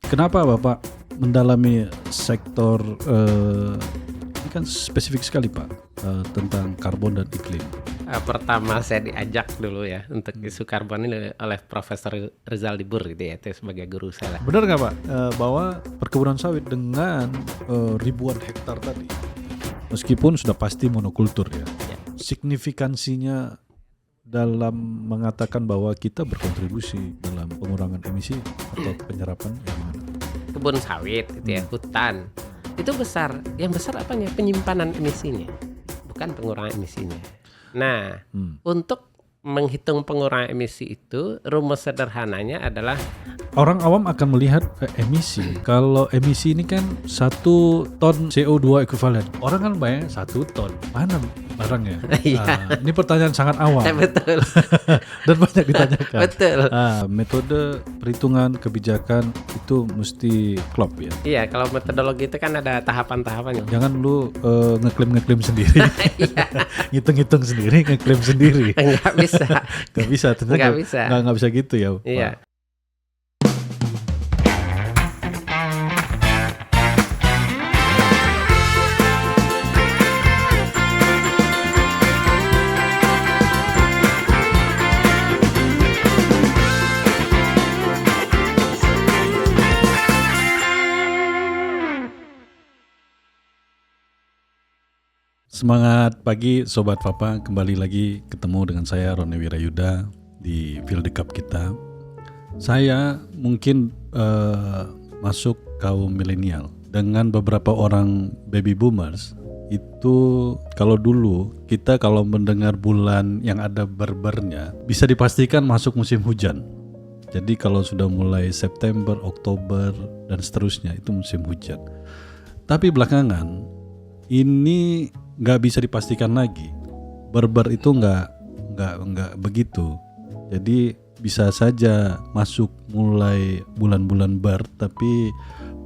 Kenapa Bapak mendalami sektor ini kan spesifik sekali Pak tentang karbon dan iklim? Pertama saya diajak dulu ya untuk isu karbon ini oleh Profesor Rizal Dibur gitu ya, itu sebagai guru saya. Benar nggak Pak bahwa perkebunan sawit dengan ribuan hektar tadi, meskipun sudah pasti monokultur ya, signifikansinya dalam mengatakan bahwa kita berkontribusi dalam pengurangan emisi atau penyerapan gimana? Kebun sawit itu ya, hutan itu besar. Yang besar apanya? Penyimpanan emisinya, bukan pengurangan emisinya. Nah, untuk menghitung pengurangan emisi itu rumus sederhananya adalah orang awam akan melihat emisi. Kalau emisi ini kan 1 ton CO2 ekuivalen. Orang kan bayangin 1 ton. Mana barangnya? Ini pertanyaan sangat awam. Betul. Dan banyak ditanyakan. Betul. Metode perhitungan kebijakan itu mesti klop ya. Iya, kalau metodologi itu kan ada tahapan-tahapannya. Jangan lu ngeklaim sendiri. Ngitung-ngitung sendiri, ngeklaim sendiri. Enggak bisa. Nggak bisa, ternyata nggak bisa gitu ya. Iya. Semangat pagi Sobat Papa, kembali lagi ketemu dengan saya Roni Wirayuda di Field Cup kita. Saya mungkin masuk kaum milenial. Dengan beberapa orang baby boomers, itu kalau dulu kita kalau mendengar bulan yang ada berbernya bisa dipastikan masuk musim hujan. Jadi kalau sudah mulai September, Oktober dan seterusnya itu musim hujan. Tapi belakangan ini nggak bisa dipastikan lagi. Berber itu nggak begitu. Jadi bisa saja masuk mulai bulan-bulan ber tapi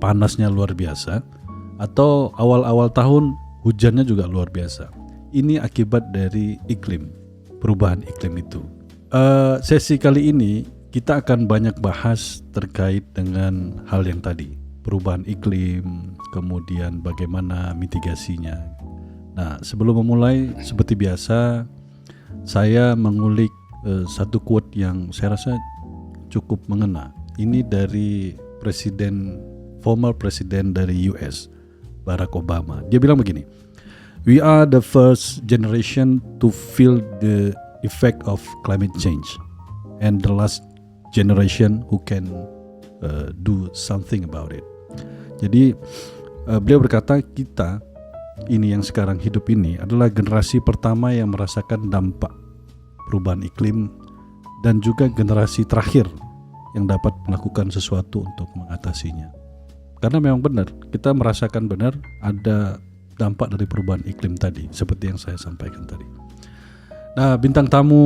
panasnya luar biasa, atau awal-awal tahun hujannya juga luar biasa. Ini akibat dari iklim, perubahan iklim itu. Sesi kali ini kita akan banyak bahas terkait dengan hal yang tadi, perubahan iklim, kemudian bagaimana mitigasinya. Nah, sebelum memulai seperti biasa, saya mengulik satu quote yang saya rasa cukup mengena. Ini dari former presiden dari US, Barack Obama. Dia bilang begini, "We are the first generation to feel the effect of climate change, and the last generation who can do something about it." Jadi beliau berkata kita ini yang sekarang hidup ini adalah generasi pertama yang merasakan dampak perubahan iklim dan juga generasi terakhir yang dapat melakukan sesuatu untuk mengatasinya. Karena memang benar, kita merasakan benar ada dampak dari perubahan iklim tadi, seperti yang saya sampaikan tadi. Nah, bintang tamu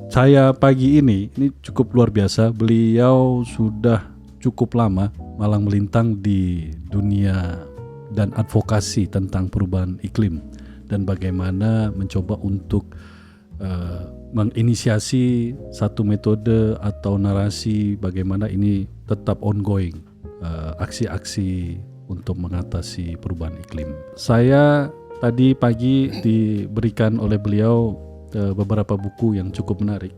saya pagi ini cukup luar biasa. Beliau sudah cukup lama malang melintang di dunia dan advokasi tentang perubahan iklim dan bagaimana mencoba untuk menginisiasi satu metode atau narasi bagaimana ini tetap ongoing, aksi-aksi untuk mengatasi perubahan iklim. Saya tadi pagi diberikan oleh beliau beberapa buku yang cukup menarik.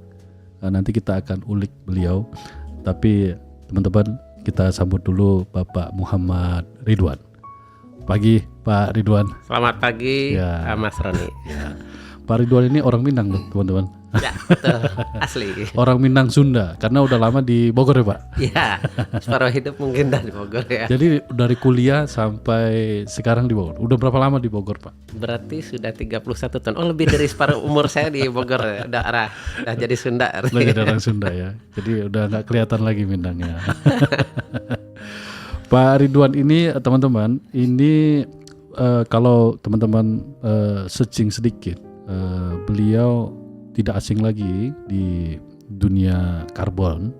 Nanti kita akan ulik beliau, tapi teman-teman kita sambut dulu Bapak Muhammad Ridwan. Pagi Pak Ridwan. Selamat pagi ya. Mas Roni ya. Pak Ridwan ini orang Minang loh teman-teman. Ya betul, asli. Orang Minang Sunda, karena udah lama di Bogor ya Pak? Iya, separuh hidup mungkin dari Bogor ya. Jadi dari kuliah sampai sekarang di Bogor. Udah berapa lama di Bogor Pak? Berarti sudah 31 tahun. Oh, lebih dari separuh umur saya di Bogor ya. Udah jadi Sunda. Udah jadi orang Sunda ya. Jadi udah gak kelihatan lagi Minangnya. Pak Ridwan ini teman-teman, ini kalau teman-teman searching sedikit, beliau tidak asing lagi di dunia karbon.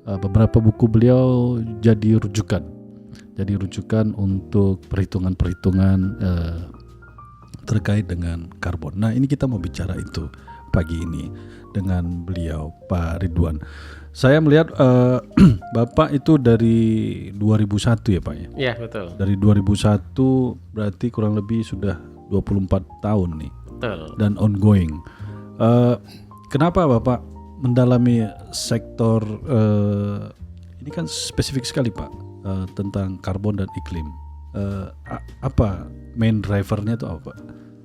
Beberapa buku beliau jadi rujukan untuk perhitungan-perhitungan terkait dengan karbon. Nah, ini kita mau bicara itu pagi ini dengan beliau Pak Ridwan. Saya melihat Bapak itu dari 2001 ya Pak ya? Iya, betul. Dari 2001 berarti kurang lebih sudah 24 tahun nih. Betul. Dan ongoing. Kenapa Bapak mendalami sektor ini kan spesifik sekali Pak tentang karbon dan iklim. Apa main drivernya itu apa Pak?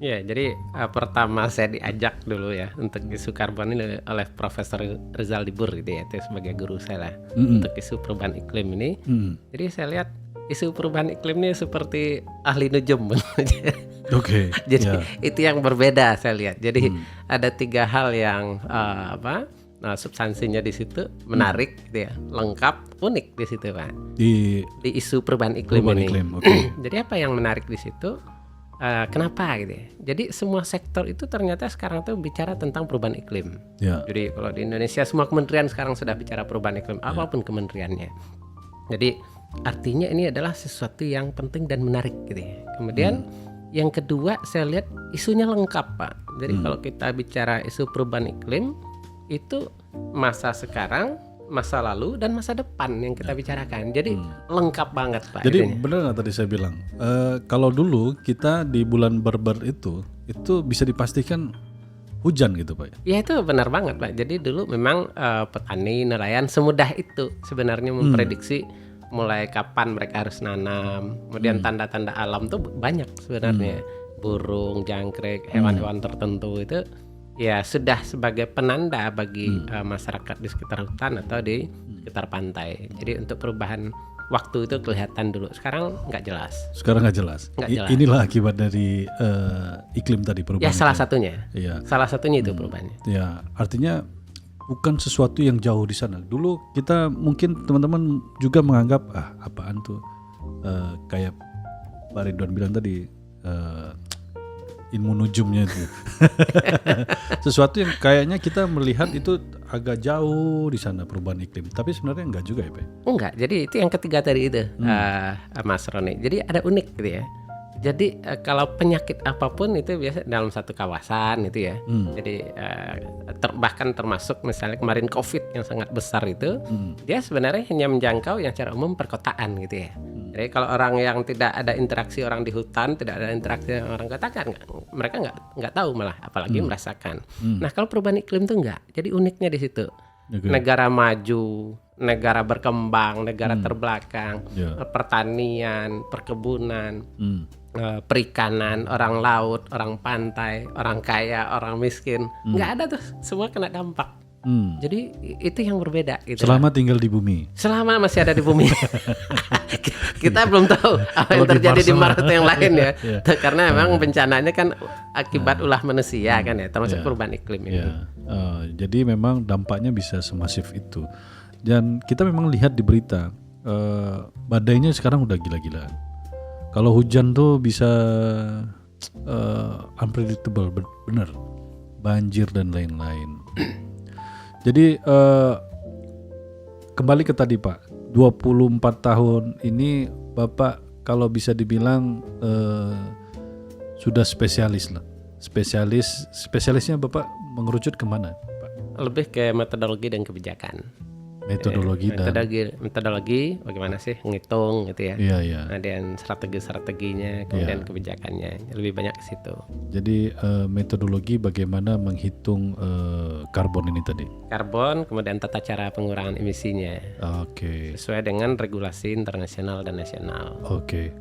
Ya, jadi pertama saya diajak dulu ya untuk isu karbon ini oleh Profesor Rizal Dibur gitu ya, itu sebagai guru saya lah untuk isu perubahan iklim ini. Jadi saya lihat isu perubahan iklim ini seperti ahli nujum. Oke. Jadi itu yang berbeda saya lihat. Jadi ada 3 hal yang substansinya di situ menarik, gitu ya, lengkap, unik di situ Pak. Di isu perubahan iklim ini. Okay. Jadi apa yang menarik di situ? Kenapa gitu ya? Jadi semua sektor itu ternyata sekarang tuh bicara tentang perubahan iklim. Jadi kalau di Indonesia semua kementerian sekarang sudah bicara perubahan iklim, apapun kementeriannya. Jadi artinya ini adalah sesuatu yang penting dan menarik gitu ya. Kemudian yang kedua saya lihat isunya lengkap Pak. Jadi kalau kita bicara isu perubahan iklim itu masa sekarang, masa lalu dan masa depan yang kita bicarakan. Jadi lengkap banget Pak. Jadi benar nggak tadi saya bilang kalau dulu kita di bulan Berber itu bisa dipastikan hujan gitu Pak? Ya itu benar banget Pak. Jadi dulu memang petani nelayan semudah itu sebenarnya memprediksi mulai kapan mereka harus nanam. Kemudian tanda-tanda alam tuh banyak sebenarnya. Burung, jangkrik, hewan-hewan tertentu itu ya sudah sebagai penanda bagi masyarakat di sekitar hutan atau di sekitar pantai. Jadi untuk perubahan waktu itu kelihatan dulu. Sekarang nggak jelas. Inilah akibat dari iklim tadi, perubahan. Ya salah satunya. Ya. Salah satunya itu perubahannya. Ya artinya bukan sesuatu yang jauh di sana. Dulu kita mungkin teman-teman juga menganggap apaan tuh kayak Pak Ridwan bilang tadi. Ilmu nujumnya itu sesuatu yang kayaknya kita melihat itu agak jauh di sana perubahan iklim, tapi sebenarnya enggak juga ya Pak? Enggak, jadi itu yang ketiga tadi itu Mas Roni. Jadi ada unik gitu ya. Jadi kalau penyakit apapun itu biasa dalam satu kawasan itu ya. Jadi bahkan termasuk misalnya kemarin COVID yang sangat besar itu, dia sebenarnya hanya menjangkau yang secara umum perkotaan gitu ya. Jadi kalau orang yang tidak ada interaksi orang di hutan, tidak ada interaksi orang kota kan mereka nggak tahu malah, apalagi merasakan. Nah kalau perubahan iklim tuh enggak. Jadi uniknya di situ. Negara maju, negara berkembang, negara terbelakang, pertanian, perkebunan, perikanan, orang laut, orang pantai, orang kaya, orang miskin, nggak ada tuh, semua kena dampak. Jadi itu yang berbeda gitu. Selama tinggal di bumi. Selama masih ada di bumi. Kita belum tahu apa yang terjadi di Mars yang lain ya. Karena memang bencananya kan akibat ulah manusia kan ya, termasuk perubahan iklim ini. Jadi memang dampaknya bisa semasif itu. Dan kita memang lihat di berita badainya sekarang udah gila-gilaan. Kalau hujan tuh bisa unpredictable, bener, banjir dan lain-lain. Jadi kembali ke tadi Pak, 24 tahun ini Bapak kalau bisa dibilang sudah spesialis lah. Spesialisnya Bapak mengerucut kemana Pak? Lebih ke metodologi dan kebijakan. Metodologi bagaimana sih ngitung gitu ya. Dan strateginya, kemudian kebijakannya lebih banyak ke situ. Jadi metodologi bagaimana menghitung karbon ini tadi. Karbon, kemudian tata cara pengurangan emisinya. Sesuai dengan regulasi internasional dan nasional. Oke.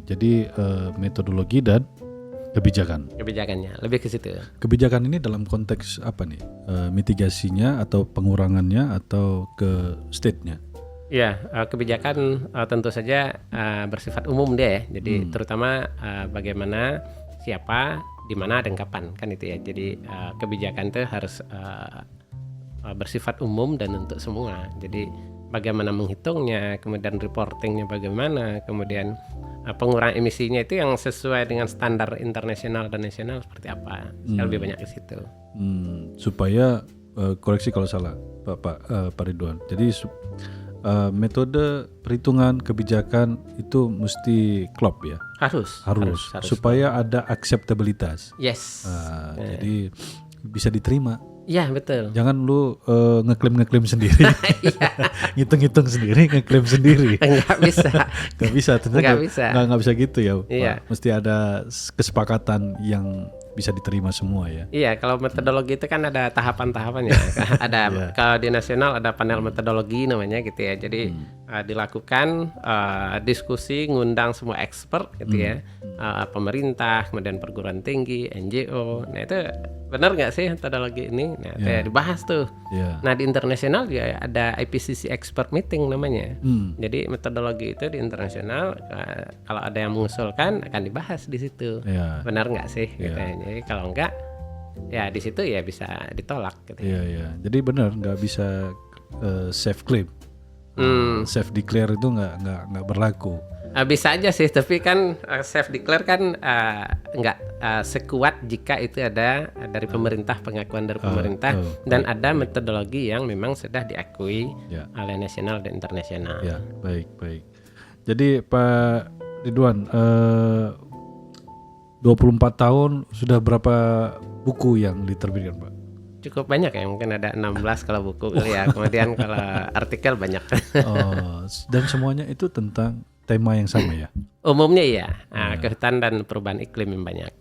Jadi metodologi dan kebijakannya lebih ke situ. Kebijakan ini dalam konteks apa nih? Mitigasinya atau pengurangannya atau ke state-nya? Ya, kebijakan tentu saja bersifat umum dia ya. Jadi terutama bagaimana, siapa, di mana dan kapan kan itu ya. Jadi kebijakan itu harus bersifat umum dan untuk semua. Jadi bagaimana menghitungnya, kemudian reportingnya bagaimana, kemudian pengurangan emisinya itu yang sesuai dengan standar internasional dan nasional seperti apa. Lebih banyak ke situ. Supaya koreksi kalau salah Pak Ridwan. Jadi metode perhitungan kebijakan itu mesti klop ya. Harus. Supaya ada akseptabilitas. Yes. Jadi bisa diterima. Iya betul. Jangan lu ngeklaim sendiri, ngitung-ngitung sendiri, ngeklaim sendiri. Nggak bisa. Nggak bisa, ternyata nggak bisa gitu ya. Iya. Pak. Mesti ada kesepakatan yang bisa diterima semua ya. Iya, kalau metodologi itu kan ada tahapan-tahapannya. Ada kalau di nasional ada panel metodologi namanya gitu ya. Jadi dilakukan diskusi, ngundang semua expert gitu ya, pemerintah, kemudian perguruan tinggi, NGO. Nah itu benar nggak sih metodologi ini? Nah itu dibahas tuh. Nah di internasional juga ada IPCC expert meeting namanya. Jadi metodologi itu di internasional kalau ada yang mengusulkan akan dibahas di situ. Benar nggak sih? Gitu ya. Jadi kalau enggak, ya di situ ya bisa ditolak. Gitu. Iya. Jadi benar nggak bisa self claim, self declare itu nggak berlaku. Bisa aja sih, tapi kan self declare kan nggak sekuat jika itu ada dari pemerintah, pengakuan dari pemerintah, dan ada metodologi yang memang sudah diakui oleh nasional dan internasional. Ya, baik. Jadi Pak Ridwan, 24 tahun sudah berapa buku yang diterbitkan, Pak? Cukup banyak ya, mungkin ada 16 kalau buku kali ya. Kemudian kalau artikel banyak. Dan semuanya itu tentang tema yang sama ya? Umumnya iya, kehutanan dan perubahan iklim yang banyak.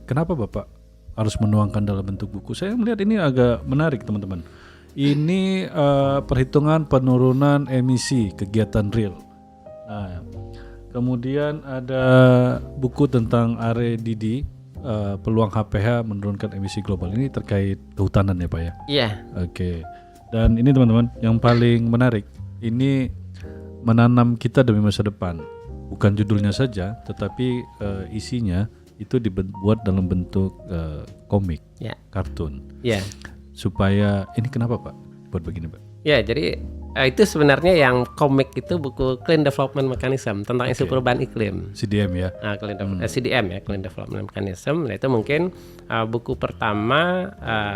Kenapa Bapak harus menuangkan dalam bentuk buku? Saya melihat ini agak menarik teman-teman. Ini perhitungan penurunan emisi kegiatan real. Nah, kemudian ada buku tentang REDD, peluang HPH menurunkan emisi global. Ini terkait kehutanan ya Pak ya? Iya. Oke. Dan ini teman-teman yang paling menarik, ini menanam kita demi masa depan. Bukan judulnya saja, tetapi isinya itu dibuat dalam bentuk komik, kartun. Iya. Supaya ini kenapa Pak buat begini Pak? Ya, jadi itu sebenarnya yang komik itu buku Clean Development Mechanism tentang isu perubahan iklim. CDM ya? CDM ya, Clean Development Mechanism. Nah, itu mungkin buku pertama,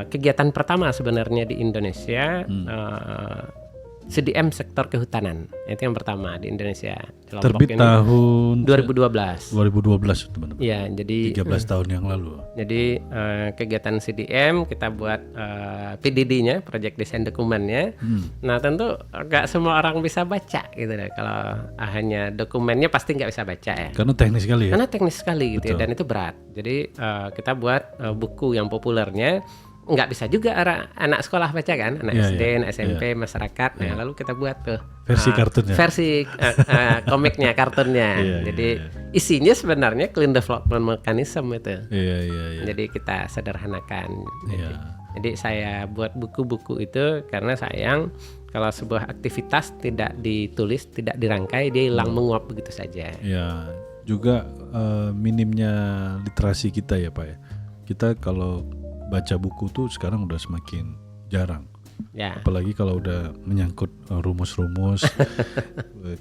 kegiatan pertama sebenarnya di Indonesia. CDM sektor kehutanan, itu yang pertama di Indonesia. Terbit tahun 2012. 2012 teman-teman. Iya, jadi 13 tahun yang lalu. Jadi kegiatan CDM kita buat PDD-nya, Project Design Dokumennya. Nah tentu nggak semua orang bisa baca gitu deh. Kalau hanya dokumennya pasti nggak bisa baca ya. Karena teknis sekali ya. Karena teknis sekali gitu ya, dan itu berat. Jadi kita buat buku yang populernya. Nggak bisa juga anak sekolah baca kan, anak SD, anak SMP, masyarakat. Nah, lalu kita buat tuh versi kartunnya, versi komiknya, kartunnya. Jadi isinya sebenarnya Clean Development Mechanism itu. Jadi kita sederhanakan. Jadi saya buat buku-buku itu karena sayang kalau sebuah aktivitas tidak ditulis, tidak dirangkai, dia hilang menguap begitu saja. Ya, juga minimnya literasi kita ya Pak ya. Kita kalau baca buku tuh sekarang udah semakin jarang. Apalagi kalau udah menyangkut rumus-rumus,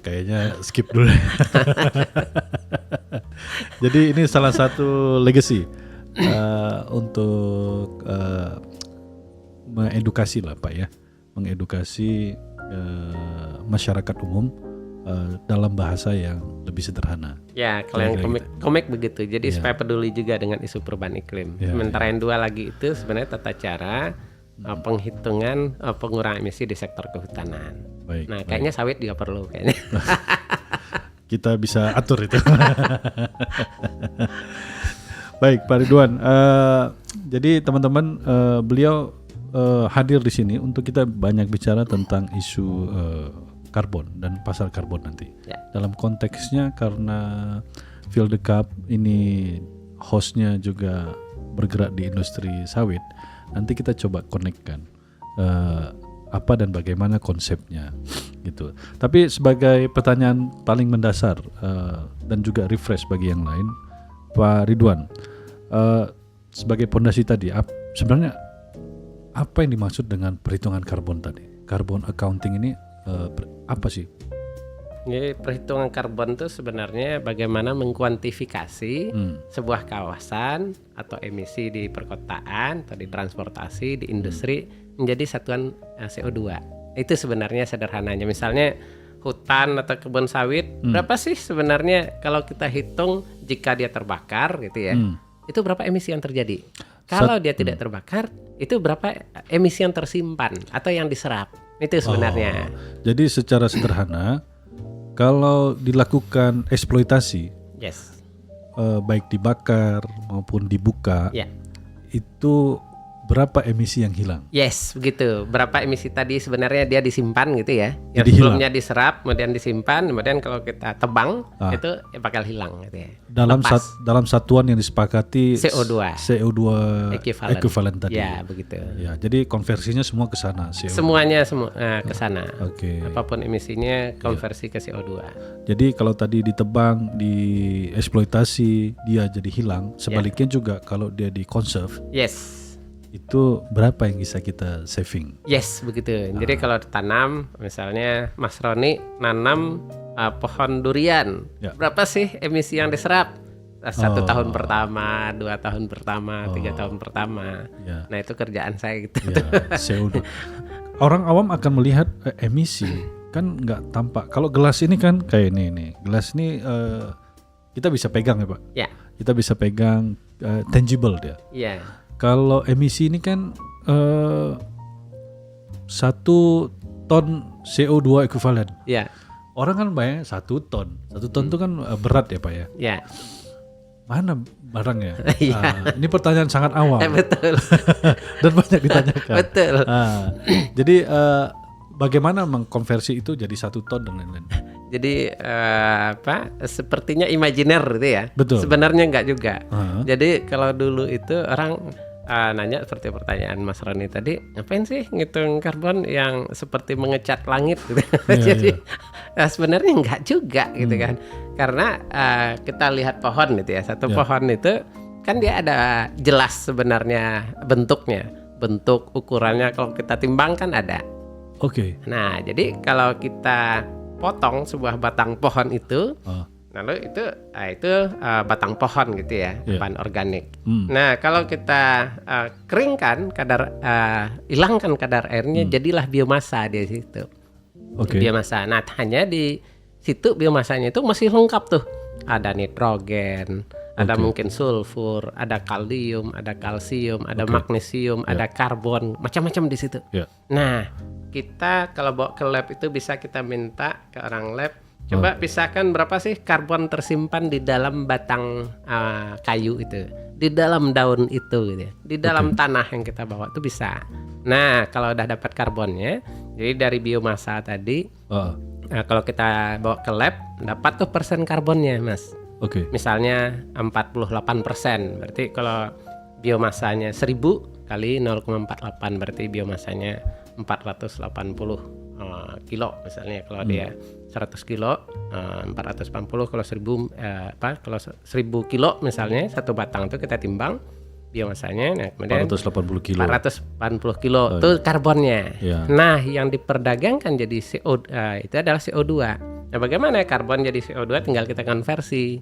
kayaknya skip dulu. Jadi ini salah satu legacy untuk mengedukasi lah Pak ya, mengedukasi masyarakat umum dalam bahasa yang lebih sederhana. Ya, kalau yang komik begitu. Jadi supaya peduli juga dengan isu perubahan iklim. Sementara yang dua lagi itu sebenarnya tata cara penghitungan pengurangan emisi di sektor kehutanan. Nah, kayaknya sawit juga perlu kayaknya. Kita bisa atur itu. Baik, Pak Ridwan. Jadi teman-teman, beliau hadir di sini untuk kita banyak bicara tentang isu karbon dan pasar karbon nanti. Dalam konteksnya karena Field the Cup ini hostnya juga bergerak di industri sawit, nanti kita coba connect-kan apa dan bagaimana konsepnya gitu. Tapi sebagai pertanyaan paling mendasar dan juga refresh bagi yang lain, Pak Ridwan, sebagai pondasi tadi, sebenarnya apa yang dimaksud dengan perhitungan karbon tadi? Carbon accounting ini apa sih? Jadi perhitungan karbon itu sebenarnya bagaimana mengkuantifikasi sebuah kawasan atau emisi di perkotaan atau di transportasi, di industri menjadi satuan CO2. Itu sebenarnya sederhananya. Misalnya hutan atau kebun sawit, berapa sih sebenarnya kalau kita hitung jika dia terbakar gitu ya, itu berapa emisi yang terjadi? Kalau dia tidak terbakar, itu berapa emisi yang tersimpan atau yang diserap. Itu sebenarnya. Jadi secara sederhana, kalau dilakukan eksploitasi, Yes. baik dibakar maupun dibuka, Ya. itu berapa emisi yang hilang? Yes, begitu. Berapa emisi tadi sebenarnya dia disimpan gitu ya. Yang Jadi sebelumnya diserap, kemudian disimpan, kemudian kalau kita tebang itu bakal hilang gitu ya. Dalam satuan yang disepakati CO2 ekuivalen tadi. Ya, begitu. Ya, jadi konversinya semua ke sana. CO2. Semuanya ke sana. Oke. Apapun emisinya konversi ke CO2. Jadi kalau tadi ditebang, dieksploitasi, dia jadi hilang. Sebaliknya juga kalau dia dikonserv, Yes. itu berapa yang bisa kita saving? Yes, begitu. Jadi kalau ditanam, misalnya Mas Roni nanam pohon durian, berapa sih emisi yang diserap? 1 tahun pertama, 2 tahun pertama, 3 tahun pertama. Ya. Nah itu kerjaan saya gitu. Ya, CO2. Orang awam akan melihat emisi kan nggak tampak. Kalau gelas ini kan kayak ini. Gelas ini kita bisa pegang ya Pak. Ya. Kita bisa pegang, tangible dia. Iya. Kalau emisi ini kan 1 ton CO2 ekuivalen. Ya. Orang kan bayangin 1 ton. 1 ton itu kan berat ya Pak ya. Ya. Mana barangnya? Iya. Ini pertanyaan sangat awam Betul. dan banyak ditanyakan. Betul. Jadi bagaimana mengkonversi itu jadi 1 ton dan lain-lain? Jadi sepertinya imajiner gitu ya. Betul. Sebenarnya enggak juga. Jadi kalau dulu itu orang nanya seperti pertanyaan Mas Roni tadi, ngapain sih ngitung karbon yang seperti mengecat langit gitu. Jadi sebenarnya enggak juga gitu kan. Karena kita lihat pohon gitu ya. Satu pohon itu kan dia ada jelas sebenarnya bentuknya. Bentuk ukurannya kalau kita timbang kan ada. Oke. Nah, jadi kalau kita potong sebuah batang pohon itu, lalu itu batang pohon gitu ya, bahan organik. Nah, kalau kita keringkan hilangkan kadar airnya, jadilah biomasa di situ. Biomasa. Nah, hanya di situ biomasanya itu masih lengkap tuh. Ada nitrogen, ada mungkin sulfur, ada kalium, ada kalsium, ada magnesium, ada karbon, macam-macam di situ. Nah, kita kalau bawa ke lab itu bisa kita minta ke orang lab, coba pisahkan berapa sih karbon tersimpan di dalam batang kayu itu, di dalam daun itu gitu ya, di dalam tanah yang kita bawa itu bisa. Nah, kalau udah dapat karbonnya, jadi dari biomasa tadi, kalau kita bawa ke lab, dapat tuh persen karbonnya, Mas. Misalnya 48%, berarti kalau biomasanya 1000 kali 0,48 berarti biomasanya 480 kilo misalnya. Kalau dia 100 kilo 480, kalau 1000 kilo misalnya satu batang itu kita timbang biomasanya, nah kemudian 480 kilo. 480 kilo itu karbonnya. Nah, yang diperdagangkan jadi itu adalah CO2. Nah, bagaimana karbon jadi CO2? Tinggal kita konversi.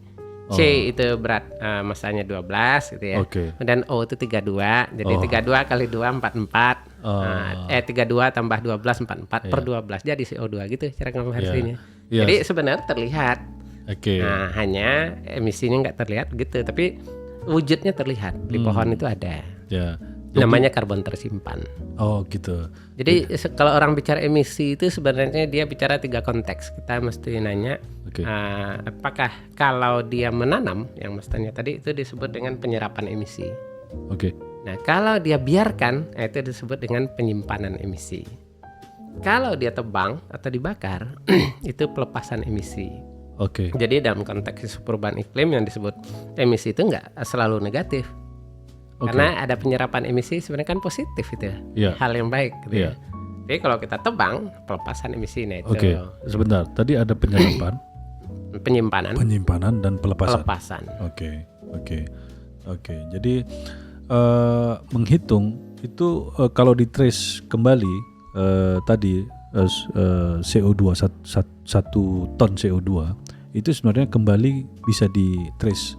C itu berat masanya 12 gitu ya. Dan O itu 32. Jadi 32 kali 2 44. 32 tambah 12 44 per 12 jadi CO2 gitu cara konversinya. Jadi sebenarnya terlihat. Nah, hanya emisinya nggak terlihat gitu, tapi wujudnya terlihat. Di pohon itu ada. Namanya karbon tersimpan. Gitu. Jadi kalau orang bicara emisi itu sebenarnya dia bicara 3 konteks. Kita mesti nanya apakah kalau dia menanam, yang Mas tanya tadi, itu disebut dengan penyerapan emisi. Nah, kalau dia biarkan, itu disebut dengan penyimpanan emisi. Kalau dia tebang atau dibakar, itu pelepasan emisi. Jadi dalam konteks perubahan iklim yang disebut emisi itu nggak selalu negatif. Karena ada penyerapan emisi sebenarnya kan positif itu hal yang baik gitu ya. Jadi kalau kita tebang, pelepasan emisi itu. Sebentar, tadi ada penyerapan, penyimpanan dan pelepasan. Jadi menghitung itu kalau di trace kembali tadi CO2 1 ton CO2 itu sebenarnya kembali bisa di trace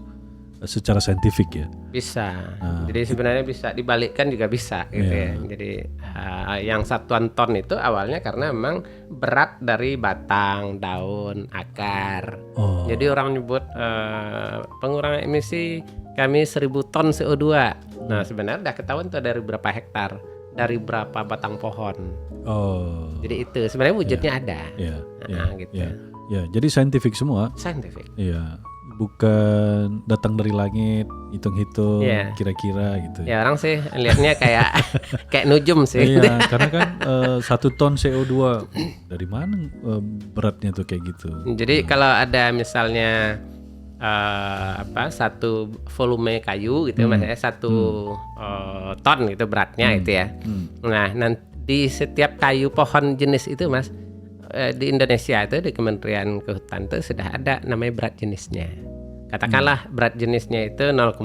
secara saintifik ya. Bisa. Jadi sebenarnya bisa dibalikkan juga bisa gitu ya. Jadi yang satuan ton itu awalnya karena memang berat dari batang, daun, akar. Jadi orang nyebut pengurangan emisi kami 1000 ton CO2. Nah sebenarnya udah ketahuan tuh dari berapa hektar, dari berapa batang pohon. Jadi itu sebenarnya wujudnya ada. Gitu. Ya, jadi saintifik semua. Saintifik. Iya, bukan datang dari langit, hitung-hitung, kira-kira gitu. Ya orang sih lihatnya kayak nujum sih. Iya, karena kan 1 ton CO2 dari mana beratnya tuh kayak gitu. Jadi kalau ada misalnya satu volume kayu gitu, maksudnya 1 ton gitu beratnya gitu ya. Nah, nanti di setiap kayu pohon jenis itu Mas, di Indonesia itu di Kementerian Kehutanan itu sudah ada namanya berat jenisnya. Katakanlah berat jenisnya itu 0,5.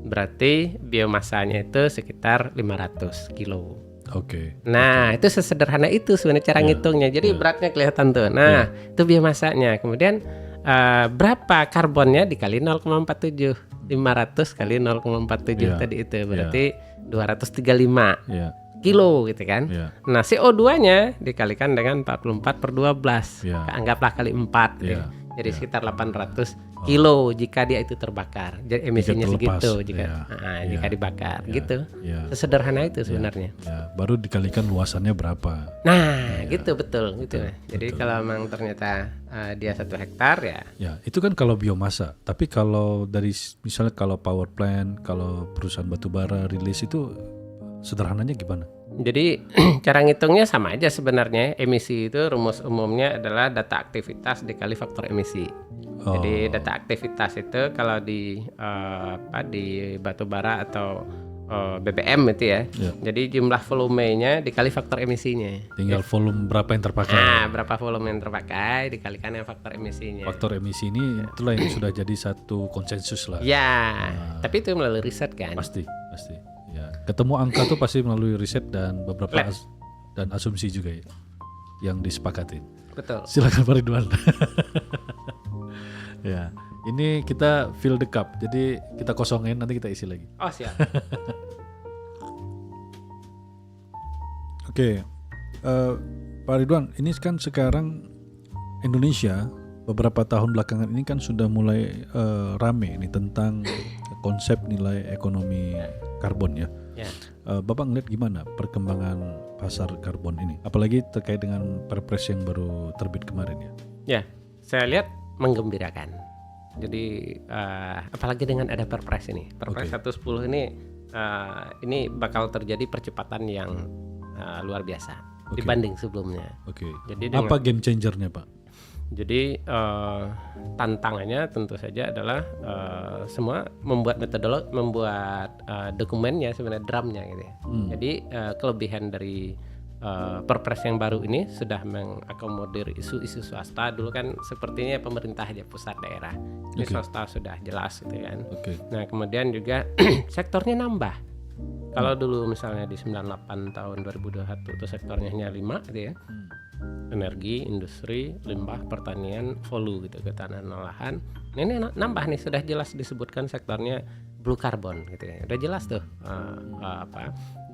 Berarti biomasanya itu sekitar 500 kilo. Nah, itu sesederhana itu sebenarnya cara ngitungnya. Jadi beratnya kelihatan tuh. Nah, itu biomasanya. Kemudian berapa karbonnya dikali 0,47. 500 kali 0,47 tadi itu berarti 235. Kilo gitu kan. Nah CO2-nya dikalikan dengan 44/12. Anggaplah kali 4 gitu. Jadi sekitar 800 kilo jika dia itu terbakar. Jadi emisinya segitu jika dibakar gitu. Sesederhana itu sebenarnya. Baru dikalikan luasannya berapa. Nah gitu betul gitu. Jadi kalau memang ternyata dia 1 hektar ya. Itu kan kalau biomasa. Tapi kalau dari misalnya kalau power plant, kalau perusahaan batubara rilis itu sederhananya gimana? Jadi cara ngitungnya sama aja sebenarnya. Emisi itu rumus umumnya adalah data aktivitas dikali faktor emisi. Jadi data aktivitas itu kalau di batubara atau BBM itu ya. Jadi jumlah volumenya dikali faktor emisinya. Tinggal volume berapa yang terpakai. Nah, berapa volume yang terpakai dikalikan dengan faktor emisinya. Faktor emisi ini itulah yang sudah jadi satu konsensus lah. Tapi itu melalui riset kan. Pasti. Ya, ketemu angka tuh pasti melalui riset dan beberapa dan asumsi juga ya yang disepakati. Betul. Silakan Pak Ridwan. Ya, ini kita fill the cup. Jadi kita kosongin nanti kita isi lagi. Oh, siap. Oke. Pak Ridwan, ini kan sekarang Indonesia beberapa tahun belakangan ini kan sudah mulai rame nih tentang konsep nilai ekonomi karbon ya. Bapak ngeliat gimana perkembangan pasar karbon ini? Apalagi terkait dengan Perpres yang baru terbit kemarin ya. Ya, saya lihat menggembirakan. Jadi apalagi dengan ada Perpres ini. Perpres 110 ini bakal terjadi percepatan yang luar biasa dibanding sebelumnya. Jadi apa game changernya Pak? Jadi tantangannya tentu saja adalah semua membuat metodologi, membuat dokumennya sebenarnya draftnya gitu ya. Jadi kelebihan dari Perpres yang baru ini sudah mengakomodir isu-isu swasta. Dulu kan sepertinya pemerintah aja pusat daerah. Ini swasta sudah jelas gitu kan. Nah kemudian juga sektornya nambah. Kalau dulu misalnya di 98 tahun 2021 itu sektornya hanya 5 gitu ya. Energi, industri, limbah, pertanian, hulu gitu, ketahanan olahan. Nah, ini nambah nih, sudah jelas disebutkan sektornya blue carbon gitu ya. Udah jelas tuh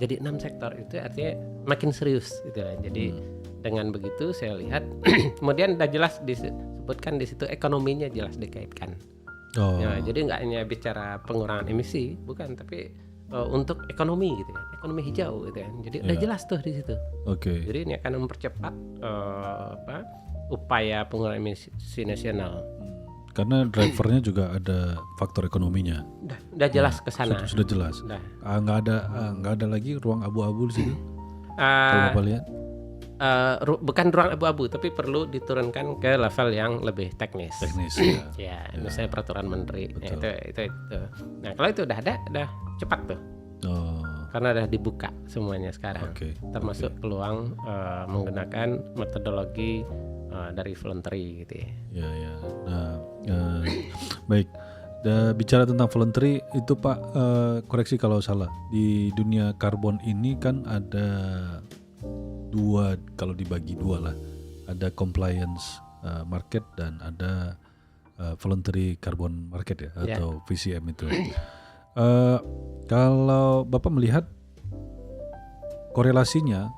Jadi 6 sektor itu artinya makin serius gitu ya. Jadi dengan begitu saya lihat kemudian udah jelas disebutkan di situ ekonominya jelas dikaitkan. Jadi nggak hanya bicara pengurangan emisi, bukan, tapi untuk ekonomi gitu ya, ekonomi hijau gitu ya. Jadi udah jelas tuh di situ. Jadi ini akan mempercepat upaya pengurangan emisi nasional. Karena drivernya juga ada faktor ekonominya. Udah jelas ke sana. Sudah jelas. Nggak ada lagi ruang abu-abu di situ. Kalau Bapak lihat. Bukan ruang abu-abu, tapi perlu diturunkan ke level yang lebih teknis. Misalnya peraturan menteri. Itu. Nah kalau itu udah ada, udah cepat tuh. Karena udah dibuka semuanya sekarang. Termasuk peluang menggunakan metodologi dari voluntary gitu ya. Nah, baik. Bicara tentang voluntary itu Pak, koreksi kalau salah. Di dunia karbon ini kan ada kalau dibagi dua lah, ada compliance market dan ada voluntary carbon market ya, Ya. atau VCM itu. Kalau Bapak melihat korelasinya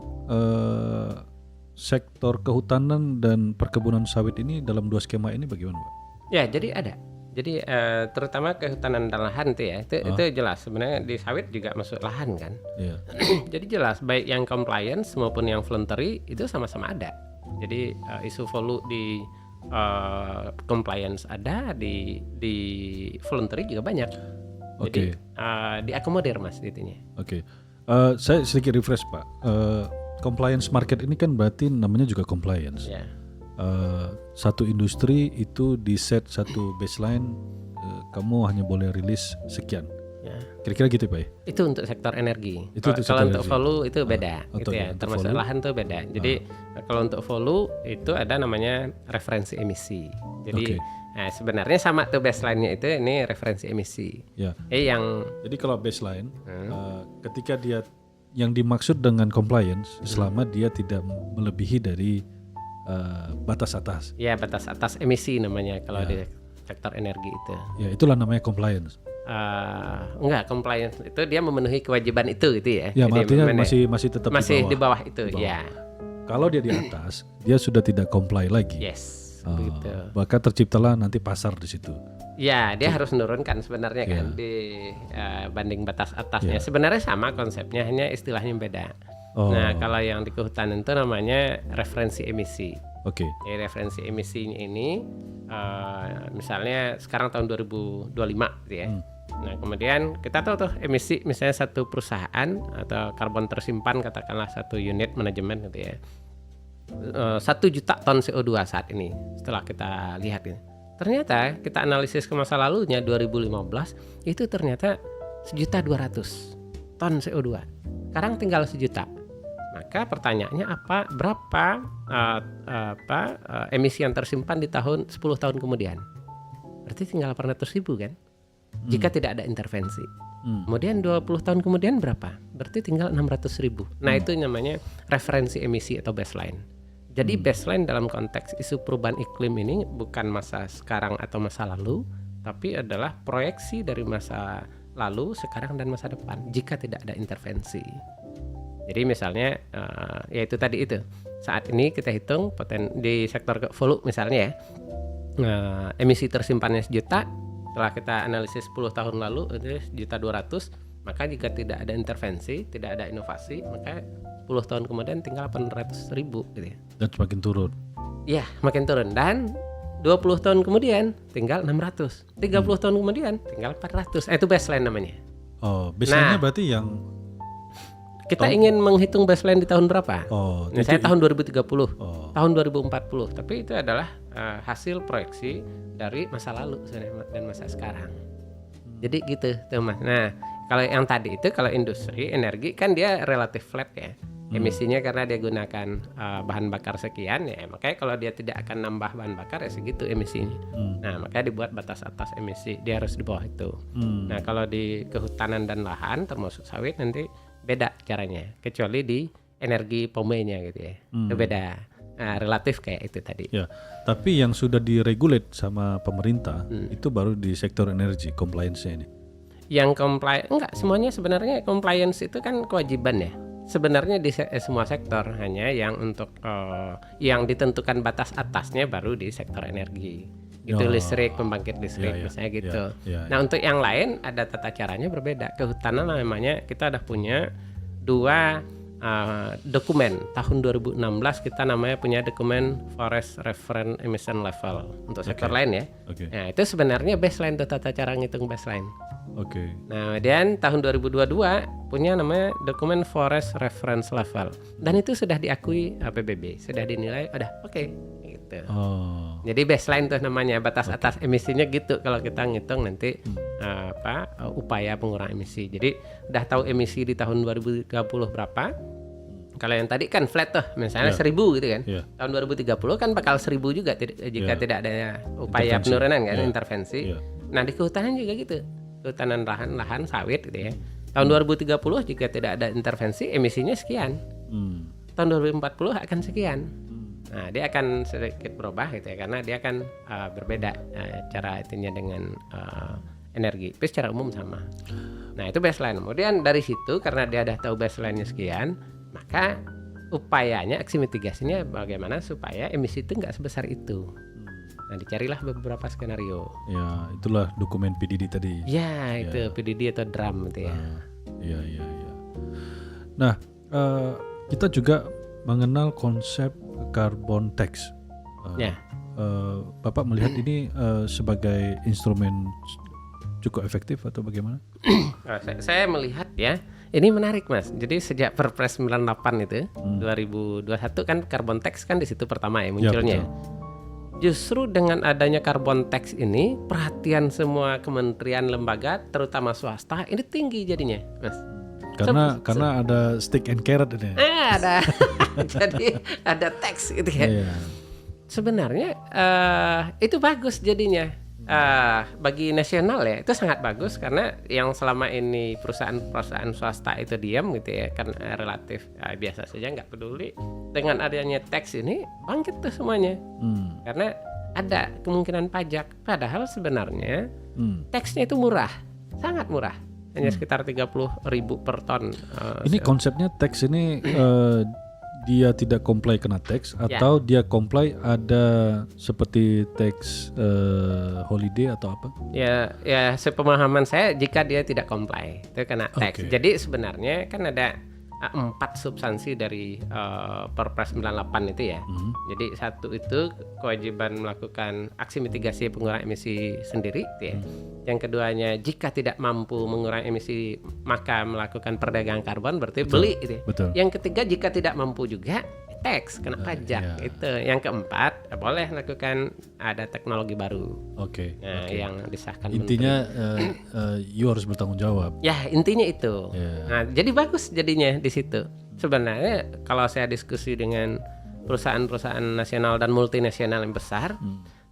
sektor kehutanan dan perkebunan sawit ini dalam dua skema ini bagaimana, Pak? Ya, jadi ada. Jadi terutama kehutanan dan lahan tuh ya, itu jelas sebenarnya di sawit juga masuk lahan kan. Iya. Jadi jelas baik yang compliance maupun yang voluntary itu sama-sama ada. Jadi isu volu di compliance ada, di voluntary juga banyak. Jadi diakomodir Mas intinya. Oke. Saya sedikit refresh Pak. Compliance market ini kan berarti namanya juga compliance. Ya. Satu industri itu di set satu baseline, kamu hanya boleh rilis sekian. Ya. Kira-kira gitu Pak ya? Itu untuk sektor energi. Itu untuk Kalau sektor untuk energi. volu itu beda, gitu ya. untuk Termasuk volu. lahan tuh beda. Jadi kalau untuk volu itu ada namanya referensi emisi. Jadi sebenarnya sama tuh baseline-nya itu ini referensi emisi. Ya. Yang Jadi kalau baseline, ketika dia yang dimaksud dengan compliance, selama dia tidak melebihi dari batas atas. ya batas atas emisi namanya kalau di sektor energi itu. Ya itulah namanya compliance. Enggak, compliance itu dia memenuhi kewajiban itu gitu ya. Ya, Jadi artinya memenuhi- masih tetap masih di di bawah. bawah itu, Di bawah. ya. Kalau dia di atas, dia sudah tidak comply lagi. Yes, begitu. Maka terciptalah nanti pasar di situ. Ya, dia harus menurunkan sebenarnya kan di banding batas atasnya. Sebenarnya sama konsepnya, hanya istilahnya beda. Oh. Nah, kalau yang di kehutanan itu namanya referensi emisi. Oke. Jadi referensi emisinya ini misalnya sekarang tahun 2025 gitu ya. Nah, kemudian kita tahu tuh emisi misalnya satu perusahaan atau karbon tersimpan katakanlah satu unit manajemen gitu ya. 1 juta ton CO2 saat ini setelah kita lihat ini. Ternyata kita analisis ke masa lalunya 2015 itu ternyata 1.200.000 ton CO2. Sekarang tinggal 1 juta. Maka pertanyaannya berapa emisi yang tersimpan di 10 tahun kemudian? Berarti tinggal 800.000 kan? Jika tidak ada intervensi. Kemudian 20 tahun kemudian berapa? Berarti tinggal 600.000. Nah, itu namanya referensi emisi atau baseline. Jadi baseline dalam konteks isu perubahan iklim ini bukan masa sekarang atau masa lalu, tapi adalah proyeksi dari masa lalu, sekarang dan masa depan jika tidak ada intervensi. Jadi misalnya ya itu tadi itu. Saat ini kita hitung di sektor volu misalnya ya. Emisi tersimpannya 1 juta, setelah kita analisis 10 tahun lalu itu 1.200.000, maka jika tidak ada intervensi, tidak ada inovasi, maka 10 tahun kemudian tinggal 800.000 gitu ya. Dan semakin turun. Iya, makin turun. Dan 20 tahun kemudian tinggal 600. 30 tahun kemudian tinggal 400. Itu baseline namanya. Oh, baseline-nya berarti yang Kita ingin menghitung baseline di tahun berapa? Oh, Nah, saya tahun 2030, Oh. tahun 2040. Tapi itu adalah hasil proyeksi dari masa lalu dan masa sekarang. Jadi gitu, tuh Mas. Nah, kalau yang tadi itu kalau industri energi kan dia relatif flat ya. Emisinya karena dia gunakan bahan bakar sekian ya, makanya kalau dia tidak akan nambah bahan bakar ya segitu emisinya. Nah, makanya dibuat batas atas emisi, dia harus di bawah itu. Nah, kalau di kehutanan dan lahan termasuk sawit nanti beda caranya, kecuali di energi pomenya gitu ya. Itu beda. Nah, relatif kayak itu tadi. ya, tapi yang sudah diregulate sama pemerintah itu baru di sektor energi compliance-nya ini. Yang compliance enggak, semuanya sebenarnya compliance itu kan kewajiban ya. Sebenarnya di semua sektor, hanya yang untuk yang ditentukan batas atasnya baru di sektor energi. Itu listrik, pembangkit listrik misalnya gitu. Nah, untuk yang lain ada tata caranya berbeda. Kehutanan namanya kita udah punya 2 dokumen. Tahun 2016 kita namanya punya dokumen Forest Reference Emission Level untuk sektor lain ya. Nah, itu sebenarnya baseline tuh tata cara ngitung baseline. Nah, kemudian tahun 2022 punya namanya dokumen Forest Reference Level, dan itu sudah diakui PBB, sudah dinilai udah oke, gitu. Jadi baseline tuh namanya batas atas emisinya gitu kalau kita ngitung nanti upaya pengurangan emisi. Jadi udah tahu emisi di tahun 2030 berapa. Kalau yang tadi kan flat tuh, misalnya 1.000 gitu kan. Tahun 2030 kan bakal 1.000 juga jika tidak ada upaya penurunan kan, intervensi. Nah, di kehutanan juga gitu. Kehutanan lahan sawit gitu ya. Tahun 2030 jika tidak ada intervensi emisinya sekian. Tahun 2040 akan sekian. Nah, dia akan sedikit berubah gitu ya, karena dia akan berbeda cara itunya dengan energi. Tapi secara umum sama. Nah, itu baseline. Kemudian dari situ karena dia udah tahu baseline-nya sekian, maka upayanya, aksi mitigasinya bagaimana supaya emisi itu nggak sebesar itu. Nah, dicarilah beberapa skenario. Ya, itulah dokumen PDD tadi. Ya, itu PDD atau DRAM gitu ya. Iya. Nah, kita juga mengenal konsep carbon tax. Bapak melihat ini sebagai instrumen cukup efektif atau bagaimana? Saya melihat ya, ini menarik Mas. Jadi sejak Perpres 98 itu 2021 kan carbon tax kan di situ pertama ya munculnya. Ya, Justru dengan adanya carbon tax ini, perhatian semua kementerian, lembaga, terutama swasta ini tinggi jadinya, Mas. Karena ada stick and carrot ini. Ada. Jadi ada tax gitu ya. Iya. Sebenarnya itu bagus jadinya. Bagi nasional ya itu sangat bagus karena yang selama ini perusahaan swasta itu diam gitu ya, kan relatif biasa saja, nggak peduli. Dengan adanya tax ini bangkit tuh semuanya karena ada kemungkinan pajak, padahal sebenarnya taxnya itu murah, sangat murah, hanya sekitar 30.000 per ton. Ini konsepnya tax ini dia tidak comply kena tax atau dia comply ada seperti tax holiday atau apa? Ya sepemahaman saya jika dia tidak comply itu kena tax. Jadi sebenarnya kan ada 4 substansi dari Perpres 98 itu ya. Jadi satu itu kewajiban melakukan aksi mitigasi pengurangan emisi sendiri gitu ya. Yang keduanya jika tidak mampu mengurangi emisi maka melakukan perdagangan karbon, berarti beli gitu ya. Betul. Yang ketiga jika tidak mampu juga tax, kena pajak. Itu. Yang keempat boleh lakukan ada teknologi baru. Yang disahkan intinya you harus bertanggung jawab. Ya, intinya itu. Nah, jadi bagus jadinya di situ. Sebenarnya kalau saya diskusi dengan perusahaan-perusahaan nasional dan multinasional yang besar,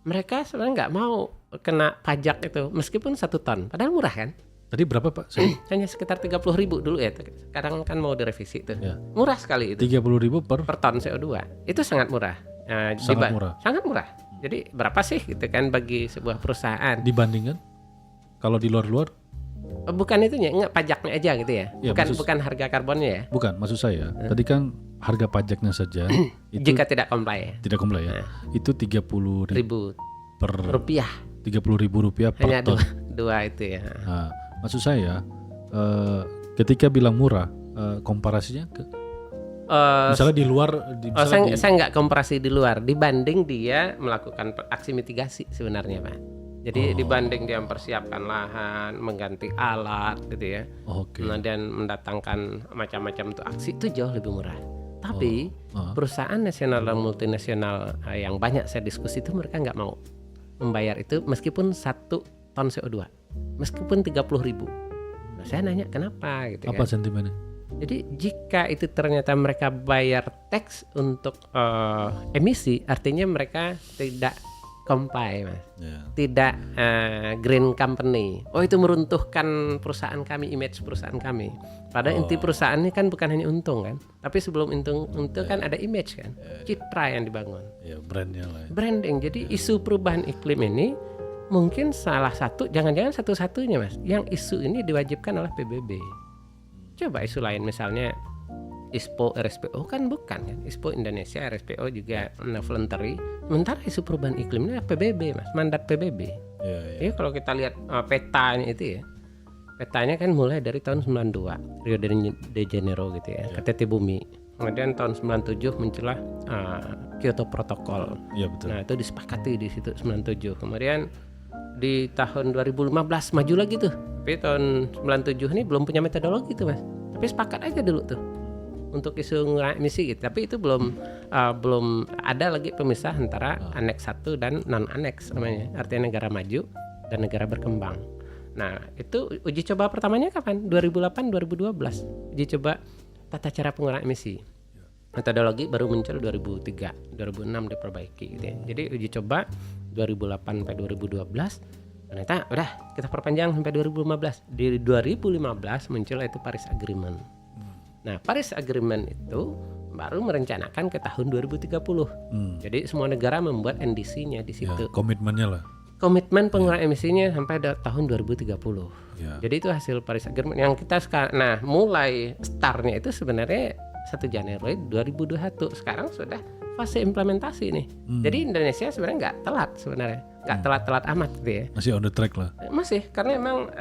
mereka sebenarnya nggak mau kena pajak itu meskipun 1 ton, padahal murah kan. Tadi berapa Pak? Hanya sekitar 30.000 dulu ya. Sekarang kan mau direvisi tuh. Murah sekali itu. 30.000 per ton CO2. Itu sangat murah. Sangat murah. Sangat murah. Jadi berapa sih gitu kan bagi sebuah perusahaan? Dibandingkan kalau di luar-luar? Bukan itunya, enggak pajaknya aja gitu ya. Bukan harga karbonnya ya. Bukan, maksud saya. Tadi kan harga pajaknya saja itu jika tidak comply ya. Tidak comply ya. Itu 30.000 per rupiah. 30.000 rupiah per hanya ton. Dua itu ya. Nah, maksud saya ketika bilang murah, komparasinya ke misalnya di luar saya nggak komparasi di luar dibanding dia melakukan aksi mitigasi sebenarnya Pak. Jadi dibanding dia mempersiapkan lahan, mengganti alat gitu ya, dan mendatangkan macam-macam untuk aksi itu jauh lebih murah. Tapi perusahaan nasional dan multinasional yang banyak saya diskusi itu mereka nggak mau membayar itu meskipun 1 ton CO2, meskipun 30.000. Nah, saya nanya kenapa gitu. Apa sentimennya? Jadi jika itu ternyata mereka bayar tax untuk emisi, artinya mereka tidak comply Mas. Tidak green company. Itu meruntuhkan perusahaan kami, image perusahaan kami. Padahal inti perusahaan ini kan bukan hanya untung kan, tapi sebelum untung kan ada image kan, citra yang dibangun. Brandnya lah. Branding. Jadi isu perubahan iklim ini mungkin salah satu, jangan-jangan satu-satunya Mas, yang isu ini diwajibkan oleh PBB. Coba isu lain misalnya ISPO, RSPO kan bukan kan, ISPO Indonesia, RSPO juga voluntary. Sementara isu perubahan iklim ini PBB Mas, mandat PBB. Jadi kalau kita lihat petanya itu ya, petanya kan mulai dari tahun 92 Rio de Janeiro gitu ya, KTT Bumi. Kemudian tahun 97 muncullah Kyoto Protocol. Betul. Nah itu disepakati di situ 97. Kemudian di tahun 2015 maju lagi tuh. Tapi tahun 97 ini belum punya metodologi tuh Mas. Tapi sepakat aja dulu tuh untuk isu ngurangi emisi gitu. Tapi itu belum ada lagi pemisah antara aneks 1 dan non aneks namanya. Artinya negara maju dan negara berkembang. Nah, itu uji coba pertamanya kapan? 2008 2012. Uji coba tata cara pengurangan emisi. Metodologi baru muncul 2003, 2006 diperbaiki gitu ya. Jadi uji coba 2008 sampai 2012. Ternyata udah kita perpanjang sampai 2015. Di 2015 muncul itu Paris Agreement. Nah, Paris Agreement itu baru merencanakan ke tahun 2030. Jadi semua negara membuat NDC-nya di Ya, situ. komitmennya lah. Komitmen pengurangan emisinya sampai tahun 2030. Ya. Jadi itu hasil Paris Agreement yang kita sekarang. Nah, mulai startnya itu sebenarnya 1 Januari 2021. Sekarang sudah fase implementasi nih. Jadi Indonesia sebenarnya nggak telat sebenarnya. Nggak telat-telat amat gitu ya. Masih on the track lah. Masih, karena emang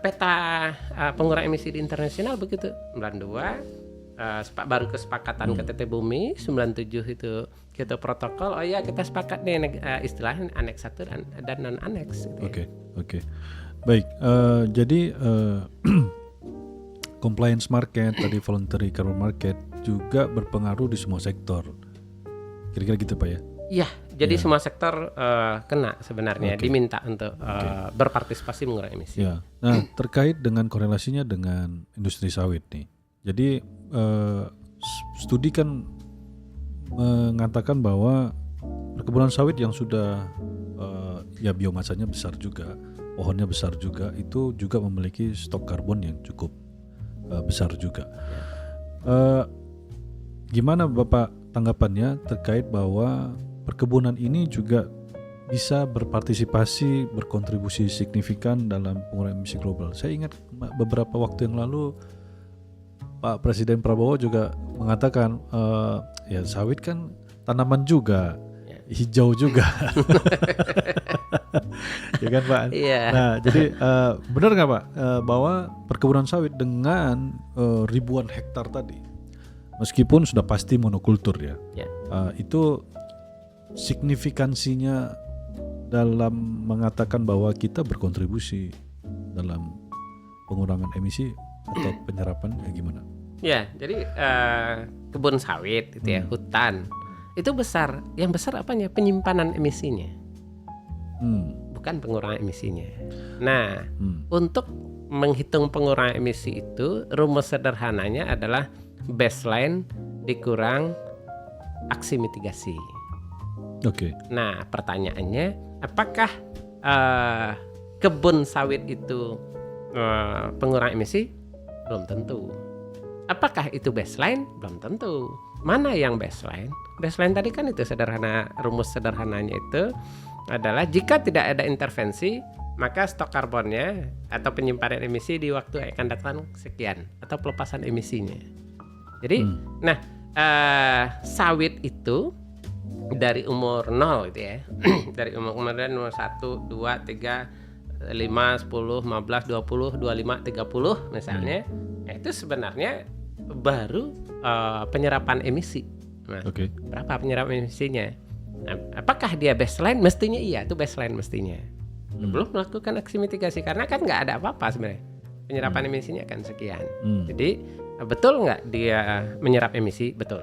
peta pengurangan emisi di internasional begitu. 92 baru kesepakatan KTT Bumi, 97 itu Kyoto Protokol. Oh iya, kita sepakat nih istilahnya aneks 1 dan non aneks gitu ya. Oke. Baik, jadi compliance market tadi, voluntary carbon market juga berpengaruh di semua sektor. Kira-kira gitu Pak ya? Iya, jadi semua sektor kena sebenarnya, diminta untuk berpartisipasi mengurangi emisi. Ya. Nah, terkait dengan korelasinya dengan industri sawit nih. Jadi studi kan mengatakan bahwa perkebunan sawit yang sudah ya biomasanya besar juga, pohonnya besar juga, itu juga memiliki stok karbon yang cukup besar juga. Gimana Bapak tanggapannya terkait bahwa perkebunan ini juga bisa berpartisipasi, berkontribusi signifikan dalam pengurangan emisi global? Saya ingat beberapa waktu yang lalu Pak Presiden Prabowo juga mengatakan ya sawit kan tanaman juga, hijau juga, ya kan Pak? Iya. Nah jadi benar nggak Pak bahwa perkebunan sawit dengan ribuan hektar tadi, meskipun sudah pasti monokultur ya, itu signifikansinya dalam mengatakan bahwa kita berkontribusi dalam pengurangan emisi atau penyerapan gimana? Ya, jadi kebun sawit itu ya, hutan itu besar. Yang besar apanya? Penyimpanan emisinya, bukan pengurangan emisinya. Nah, untuk menghitung pengurangan emisi itu rumus sederhananya adalah baseline dikurang aksi mitigasi. Oke. Nah, pertanyaannya, apakah kebun sawit itu pengurangan emisi? Belum tentu. Apakah itu baseline? Belum tentu. Mana yang baseline? Baseline tadi kan itu sederhana, rumus sederhananya itu adalah jika tidak ada intervensi, maka stok karbonnya atau penyimpanan emisi di waktu yang akan datang sekian, atau pelepasan emisinya. Jadi, nah sawit itu dari umur 0 gitu ya. Dari umur 1, 2, 3, 5, 10, 15, 20, 25, 30 misalnya. Itu sebenarnya baru penyerapan emisi. Nah, berapa penyerapan emisinya? Nah, apakah dia baseline? Mestinya iya, itu baseline mestinya. Belum melakukan aksi mitigasi karena kan nggak ada apa-apa sebenarnya. Penyerapan emisinya akan sekian. Jadi betul nggak dia menyerap emisi? Betul.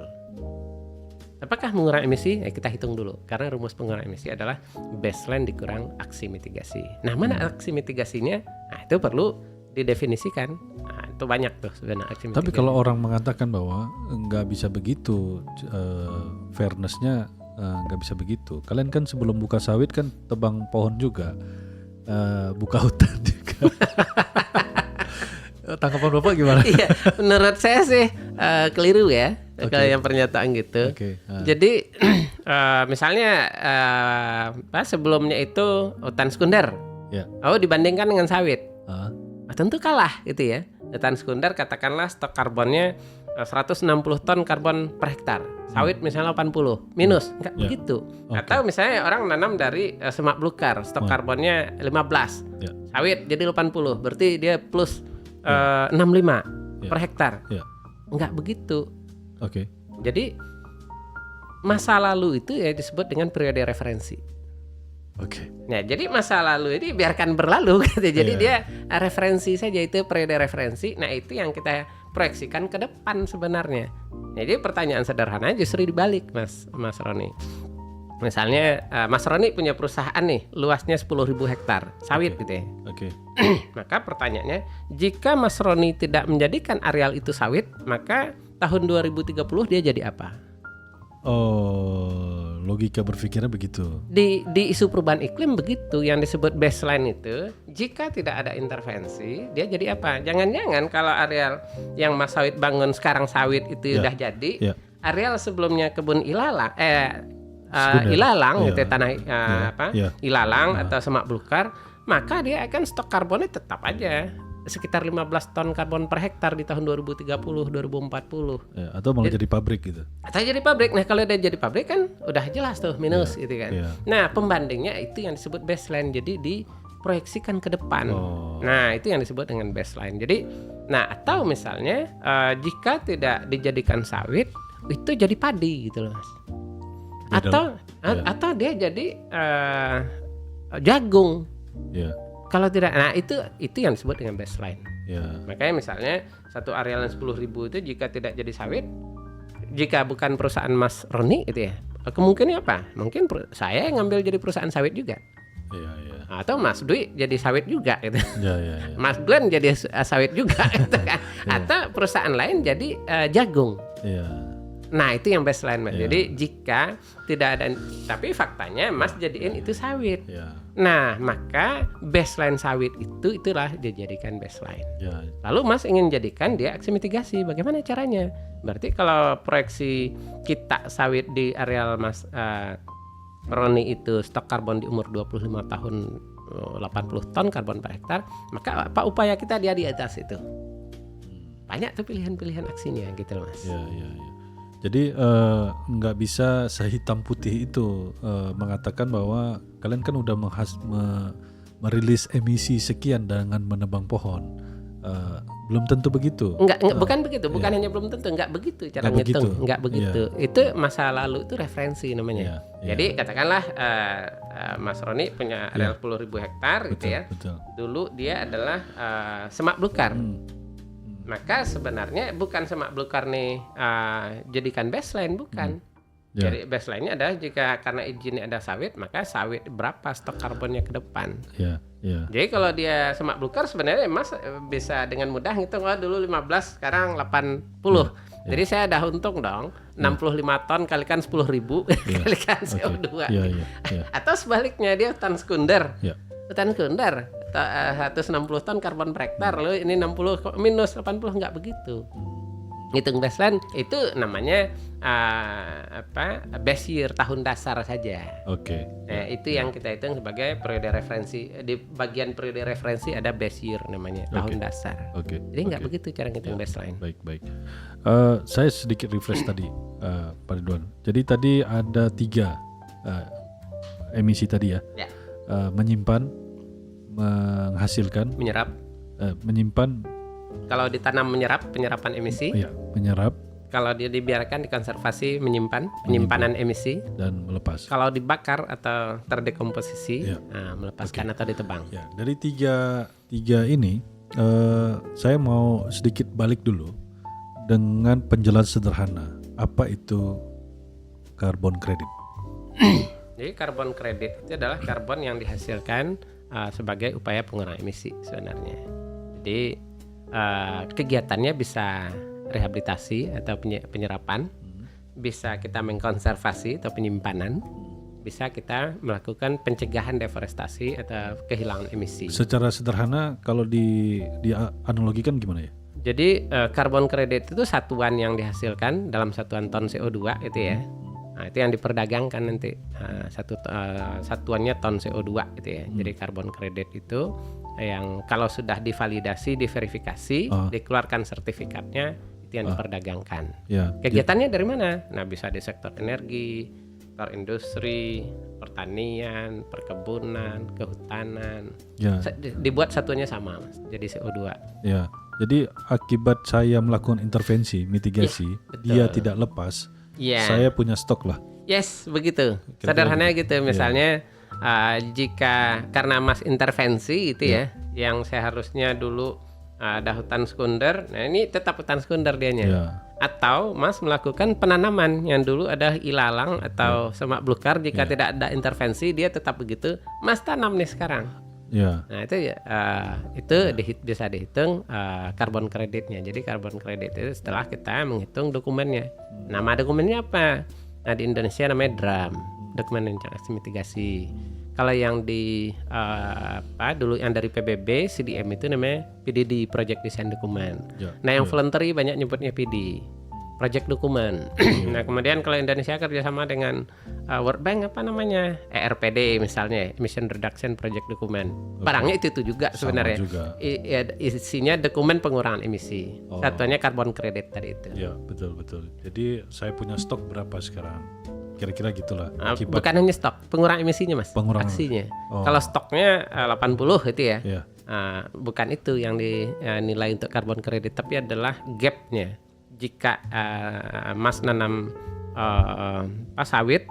Apakah mengurangi emisi? Kita hitung dulu. Karena rumus pengurangan emisi adalah baseline dikurang aksi mitigasi. Nah, mana aksi mitigasinya? Nah, itu perlu didefinisikan. Nah, itu banyak tuh sebenarnya aksi mitigasi. Tapi kalau orang mengatakan bahwa nggak bisa begitu, fairness-nya nggak bisa begitu. Kalian kan sebelum buka sawit kan tebang pohon juga, buka hutan juga. Tanggapan Bapak gimana? Iya, menurut saya sih keliru ya kalau yang pernyataan gitu. Jadi misalnya sebelumnya itu hutan sekunder, dibandingkan dengan sawit, tentu kalah gitu ya. Hutan sekunder katakanlah stok karbonnya 160 ton karbon per hektar, sawit misalnya 80, minus, enggak begitu. Atau misalnya orang nanam dari semak belukar, stok karbonnya 15, sawit jadi 80, berarti dia plus 65 per hektar. Enggak begitu. Jadi masa lalu itu ya disebut dengan periode referensi. Nah, jadi masa lalu ini biarkan berlalu gitu. Jadi dia referensi saja, itu periode referensi. Nah, itu yang kita proyeksikan ke depan sebenarnya. Jadi pertanyaan sederhana justru dibalik, Mas Roni. Misalnya Mas Roni punya perusahaan nih, luasnya 10.000 hektar sawit gitu ya. Maka pertanyaannya, jika Mas Roni tidak menjadikan areal itu sawit, maka tahun 2030 dia jadi apa? Oh, logika berpikirnya begitu. Di isu perubahan iklim begitu, yang disebut baseline itu, jika tidak ada intervensi, dia jadi apa? Jangan-jangan kalau areal yang Mas Sawit bangun sekarang sawit itu udah jadi, areal sebelumnya kebun ilalang, Sekunder. ilalang Iya. gitu tanah Iya. ilalang atau semak belukar, maka dia akan stok karbonnya tetap aja sekitar 15 ton karbon per hektar di tahun 2030, 2040. Ya, atau malah jadi pabrik gitu. Atau jadi pabrik. Nah, kalau dia jadi pabrik kan udah jelas tuh minus gitu kan. Iya. Nah, pembandingnya itu yang disebut baseline. Jadi diproyeksikan ke depan. Oh. Nah, itu yang disebut dengan baseline. Jadi, nah atau misalnya jika tidak dijadikan sawit, itu jadi padi gitu loh, Mas. Atau dia jadi jagung. Ya, Kalau tidak, nah itu yang disebut dengan baseline. ya, Makanya misalnya satu areal yang 10.000 itu jika tidak jadi sawit, jika bukan perusahaan Mas Roni itu ya, kemungkinan apa? Mungkin saya yang ngambil jadi perusahaan sawit juga, ya. atau Mas Dwi jadi sawit juga gitu. Ya. Mas Glenn jadi sawit juga gitu kan. Atau perusahaan lain jadi jagung. Ya. Nah, itu yang baseline, Mas. Iya. Jadi jika tidak ada, tapi faktanya Mas jadiin itu sawit. Ya. Nah, maka baseline sawit itulah dijadikan baseline. Ya. Lalu Mas ingin jadikan dia aksi mitigasi. Bagaimana caranya? Berarti kalau proyeksi kita sawit di areal Mas Roni itu stok karbon di umur 25 tahun 80 ton karbon per hektar, maka apa upaya kita dia di atas itu? Banyak tuh pilihan-pilihan aksinya gitu loh, Mas. Ya. Jadi nggak bisa sehitam putih itu mengatakan bahwa kalian kan udah merilis emisi sekian dengan menebang pohon. Belum tentu begitu. Enggak, bukan begitu, bukan hanya belum tentu, enggak begitu cara Enggak ngitung, begitu. enggak begitu. Itu masa lalu itu referensi namanya. Iya. Jadi katakanlah Mas Roni punya areal 10.000 hektar gitu ya. Betul. Dulu dia adalah semak belukar. Maka sebenarnya bukan semak belukar nih jadikan baseline, bukan. Ya. Jadi baseline-nya adalah jika karena izinnya ada sawit, maka sawit berapa stok karbonnya ke depan. Ya. Jadi kalau dia semak belukar sebenarnya Mas bisa dengan mudah ngitung, oh dulu 15 sekarang 80. Jadi saya ada untung dong 65 ton kalikan 10.000 kalikan CO2. Iya. Atau sebaliknya dia hutan sekunder. Ya. Hutan sekunder 160 ton karbon per hektar, lalu ini 60 minus 80, nggak begitu. Ngitung baseline itu namanya base year, tahun dasar saja. Oke. Nah, itu yang kita hitung sebagai periode referensi. Di bagian periode referensi ada base year namanya, tahun dasar. Oke. Jadi nggak begitu cara ngitung baseline. Baik. Saya sedikit refresh tadi, Pak Ridwan. Jadi tadi ada 3 emisi tadi ya. Ya. Menyimpan, menghasilkan, Menyerap. menyimpan, Kalau ditanam menyerap, penyerapan emisi. ya, menyerap Kalau dia dibiarkan dikonservasi, menyimpan, penyimpanan emisi. dan melepas. Kalau dibakar atau terdekomposisi, Ya. melepaskan atau ditebang. Ya, dari tiga ini, saya mau sedikit balik dulu dengan penjelasan sederhana. Apa itu karbon kredit? Jadi karbon kredit itu adalah karbon yang dihasilkan sebagai upaya pengurangan emisi sebenarnya. Jadi kegiatannya bisa rehabilitasi atau penyerapan, bisa kita mengkonservasi atau penyimpanan, bisa kita melakukan pencegahan deforestasi atau kehilangan emisi. Secara sederhana kalau dianalogikan gimana ya? Jadi karbon kredit itu satuan yang dihasilkan dalam satuan ton CO2 itu ya. Nah, itu yang diperdagangkan nanti. Satuannya ton CO2 itu ya. Jadi karbon kredit itu yang kalau sudah divalidasi, diverifikasi, dikeluarkan sertifikatnya, itu yang diperdagangkan. Ya. Kegiatannya dari mana? Nah, bisa di sektor energi, sektor industri, pertanian, perkebunan, kehutanan. Ya. Dibuat satuannya sama, Mas. Jadi CO2. Ya. Jadi akibat saya melakukan intervensi, mitigasi, dia tidak lepas. Iya. Saya punya stok lah. Yes, begitu. Kira-kira Sederhananya gitu. Misalnya jika karena Mas intervensi gitu ya, yang seharusnya dulu ada hutan sekunder, nah ini tetap hutan sekunder dianya. Ya. Atau Mas melakukan penanaman yang dulu ada ilalang atau semak belukar, jika tidak ada intervensi dia tetap begitu. Mas tanam nih sekarang. Ya. Nah itu bisa dihitung karbon kreditnya. Jadi karbon kredit itu setelah kita menghitung dokumennya. Nama dokumennya apa? Nah di Indonesia namanya DRAM, dokumen rencana aksi mitigasi. Kalau yang di dulu yang dari PBB CDM itu namanya PDD, Project Design Document. Ya. Nah yang voluntary banyak nyebutnya PD. project dokumen. Nah, kemudian kalau Indonesia kerjasama dengan World Bank apa namanya, ERPD misalnya, Emission Reduction Project Dokumen. Barangnya itu juga sebenarnya. Juga. Isinya dokumen pengurangan emisi. Satunya carbon credit tadi itu. Ya, betul. Jadi saya punya stok berapa sekarang? Kira-kira gitulah. Bukan hanya stok, pengurangan emisinya Mas. Aksinya. Kalau stoknya 80 itu ya. Ya. Bukan itu yang dinilai untuk carbon credit, tapi adalah gapnya. Jika Mas nanam sawit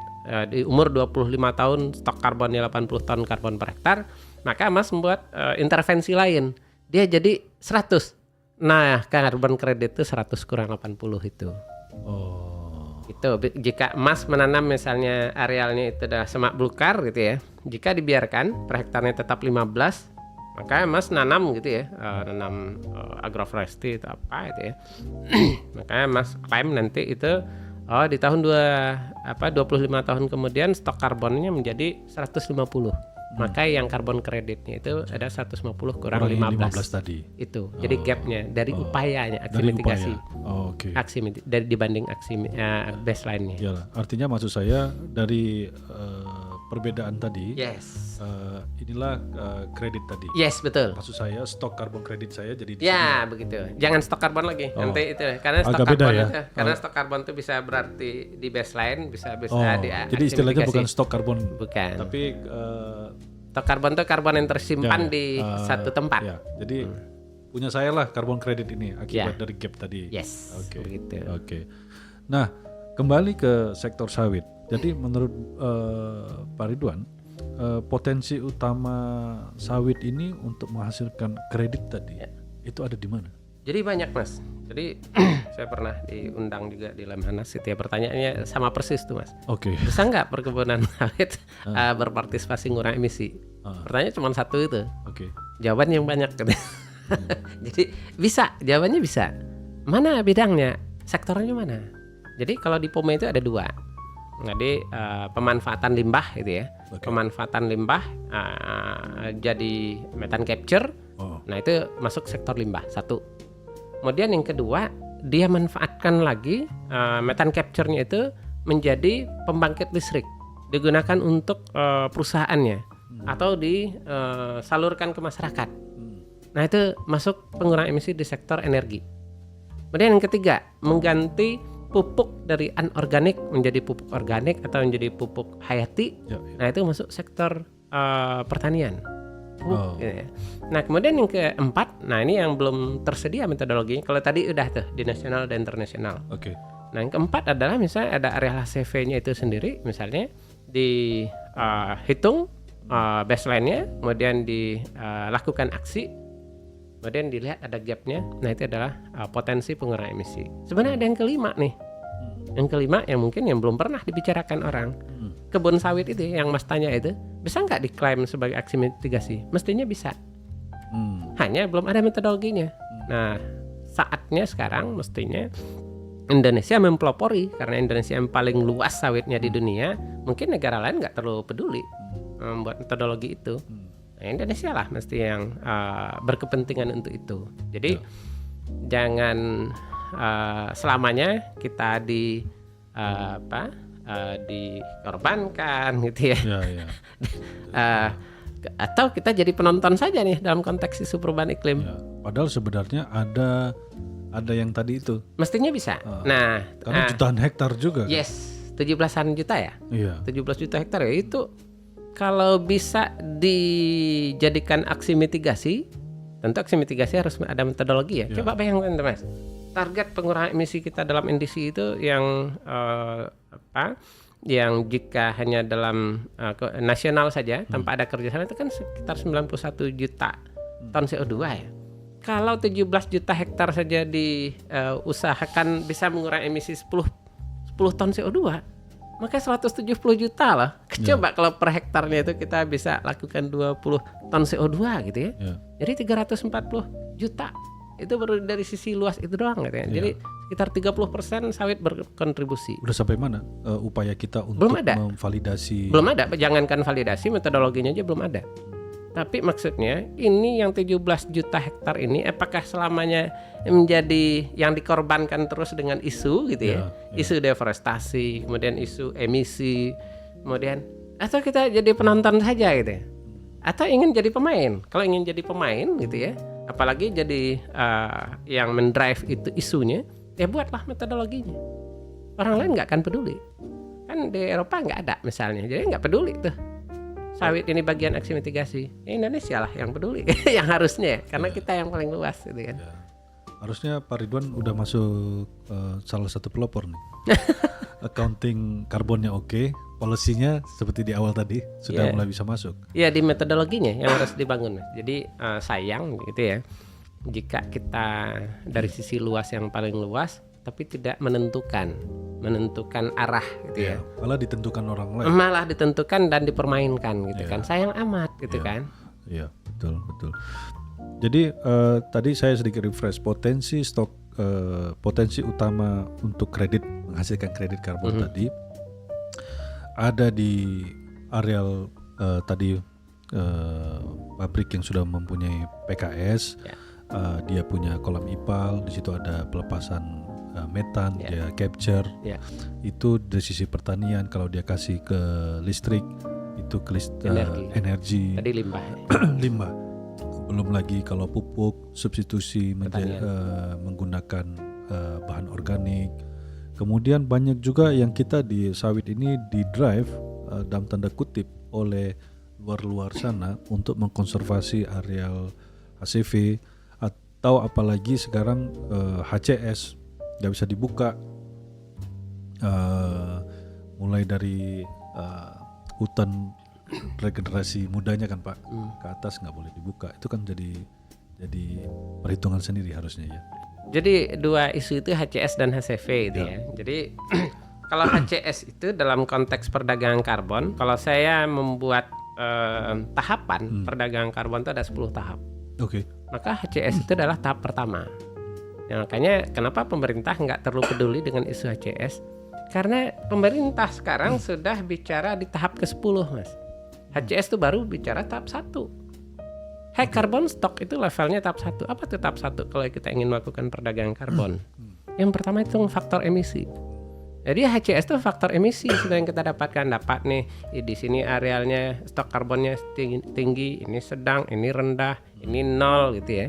di umur 25 tahun, stok karbonnya 80 ton karbon per hektar, maka Mas membuat intervensi lain. Dia jadi 100. Nah, karbon kredit itu 100 kurang 80 itu. Itu jika Mas menanam misalnya arealnya itu adalah semak belukar gitu ya. Jika dibiarkan per hektarnya tetap 15, maka Mas nanam gitu ya, nanam agroforestry itu apa itu ya. Makanya Mas klaim nanti itu di tahun 25 tahun kemudian stok karbonnya menjadi 150. Maka yang karbon kreditnya itu ada 150 kurang 15 tadi. Itu. Jadi gapnya dari upayanya aksi mitigasi. Aksi dari dibanding aksi baseline-nya. Yalah, artinya maksud saya dari perbedaan tadi. Yes. Inilah kredit tadi. Yes, betul. Maksud saya stok karbon kredit saya jadi di ya, sini. Begitu. Jangan stok karbon lagi. Nanti itu karena stok agak karbon beda, itu, karena stok karbon itu bisa berarti di baseline, bisa di jadi istilahnya bukan stok karbon. Bukan. Tapi stok karbon itu karbon yang tersimpan di satu tempat. Ya. Jadi punya saya lah karbon kredit ini akibat dari gap tadi. Yes. Oke. Nah, kembali ke sektor sawit. Jadi menurut Pak Ridwan, potensi utama sawit ini untuk menghasilkan kredit tadi itu ada di mana? Jadi banyak Mas. Jadi saya pernah diundang juga di Lemhanas itu ya, pertanyaannya sama persis tuh Mas. Bisa nggak perkebunan sawit berpartisipasi ngurangi emisi? Pertanyaan cuma satu itu. Jawabannya yang banyak. Jadi bisa, jawabannya bisa. Mana bidangnya? Sektornya mana? Jadi kalau di POME itu ada 2. Jadi pemanfaatan limbah gitu ya. Pemanfaatan limbah jadi methane capture. Nah itu masuk sektor limbah, satu. Kemudian yang kedua, dia manfaatkan lagi methane capture-nya itu menjadi pembangkit listrik. Digunakan untuk perusahaannya atau disalurkan ke masyarakat. Nah itu masuk pengurangan emisi di sektor energi. Kemudian yang ketiga, mengganti pupuk dari anorganik menjadi pupuk organik atau menjadi pupuk hayati. Nah itu masuk sektor pertanian. Gitu ya. Nah kemudian yang keempat, nah ini yang belum tersedia metodologinya. Kalau tadi udah tuh di nasional dan internasional. Nah yang keempat adalah misalnya ada area HCV-nya itu sendiri, misalnya dihitung baseline-nya, kemudian dilakukan aksi, kemudian dilihat ada gap-nya. Nah itu adalah potensi pengurangan emisi. Sebenarnya ada yang kelima nih. Yang kelima yang mungkin yang belum pernah dibicarakan orang. Kebun sawit itu yang Mas tanya itu, bisa nggak diklaim sebagai aksi mitigasi? Mestinya bisa. Hanya belum ada metodologinya. Nah saatnya sekarang mestinya Indonesia mempelopori, karena Indonesia yang paling luas sawitnya di dunia. Mungkin negara lain nggak terlalu peduli membuat metodologi itu. Nah, Indonesia lah mesti yang berkepentingan untuk itu. Jadi jangan selamanya kita dikorbankan gitu ya. Atau kita jadi penonton saja nih dalam konteks isu perubahan iklim. Padahal sebenarnya ada yang tadi itu. Mestinya bisa. Nah, karena jutaan hektar juga. Yes, 17-an juta ya. 17 juta hektar ya, itu kalau bisa dijadikan aksi mitigasi, tentu aksi mitigasi harus ada metodologi ya. Coba bayangkan Mas, target pengurangan emisi kita dalam NDC itu yang yang jika hanya dalam nasional saja tanpa ada kerjasama itu kan sekitar 91 juta ton CO2 ya. Kalau 17 juta hektar saja diusahakan bisa mengurangi emisi 10 ton CO2, maka 170 juta lah. Coba kalau per hektarnya itu kita bisa lakukan 20 ton CO2 gitu ya. Jadi 340 juta. Itu baru dari sisi luas itu doang gitu ya. Jadi sekitar 30% sawit berkontribusi. Udah sampai mana upaya kita untuk memvalidasi? Belum ada, jangankan validasi, metodologinya aja belum ada. Tapi maksudnya ini yang 17 juta hektar ini apakah selamanya menjadi yang dikorbankan terus dengan isu gitu ya? Isu deforestasi, kemudian isu emisi, kemudian atau kita jadi penonton saja gitu ya? Atau ingin jadi pemain? Kalau ingin jadi pemain gitu ya, apalagi jadi yang mendrive itu isunya, ya buatlah metodologinya. Orang lain nggak akan peduli. Kan di Eropa nggak ada misalnya, jadi nggak peduli tuh. Sawit ini bagian aksi mitigasi. Indonesia lah yang peduli, yang harusnya, karena kita yang paling luas, gitu kan. Ya. Harusnya Pak Ridwan udah masuk salah satu pelopor nih. Accounting karbonnya oke, polisinya seperti di awal tadi sudah mulai bisa masuk. Iya, di metodologinya yang harus dibangun. Jadi sayang, gitu ya, jika kita dari sisi luas yang paling luas, tapi tidak menentukan arah gitu ya. Malah ditentukan orang lain. Malah ditentukan dan dipermainkan gitu kan. Sayang amat gitu kan. Iya, betul. Jadi tadi saya sedikit refresh potensi utama untuk menghasilkan kredit karbon tadi ada di areal tadi pabrik yang sudah mempunyai PKS. Dia punya kolam IPAL, di situ ada pelepasan metan, dia capture. Itu dari sisi pertanian, kalau dia kasih ke listrik itu ke energi. Tadi limbah. Belum lagi kalau pupuk substitusi menggunakan bahan organik. Kemudian banyak juga yang kita di sawit ini di drive dalam tanda kutip oleh luar sana untuk mengkonservasi areal HCV, atau apalagi sekarang HCS nggak bisa dibuka, mulai dari hutan regenerasi mudanya kan Pak, ke atas nggak boleh dibuka. Itu kan jadi perhitungan sendiri harusnya ya. Jadi dua isu itu HCS dan HCV itu ya. Jadi kalau HCS itu dalam konteks perdagangan karbon, kalau saya membuat tahapan perdagangan karbon itu ada 10 tahap. Maka HCS itu adalah tahap pertama. Ya, makanya kenapa pemerintah nggak terlalu peduli dengan isu HCS? Karena pemerintah sekarang sudah bicara di tahap ke-10, Mas. HCS itu baru bicara tahap 1. Carbon stock itu levelnya tahap 1. Apa itu tahap 1 kalau kita ingin melakukan perdagangan karbon? Yang pertama itu faktor emisi. Jadi HCS itu faktor emisi sudah yang kita dapat nih. Di sini arealnya stok karbonnya tinggi, ini sedang, ini rendah, ini 0 gitu ya.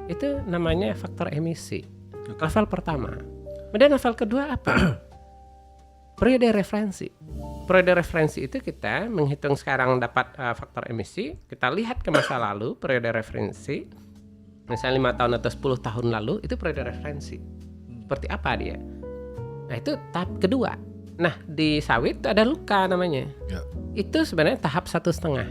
Itu namanya faktor emisi. Level pertama. Kemudian level kedua apa? Periode referensi. Periode referensi itu kita menghitung sekarang dapat faktor emisi, kita lihat ke masa lalu periode referensi. Misalnya 5 tahun atau 10 tahun lalu itu periode referensi. Seperti apa dia? Nah, itu tahap kedua. Nah, di sawit itu ada luka namanya. Itu sebenarnya tahap 1,5.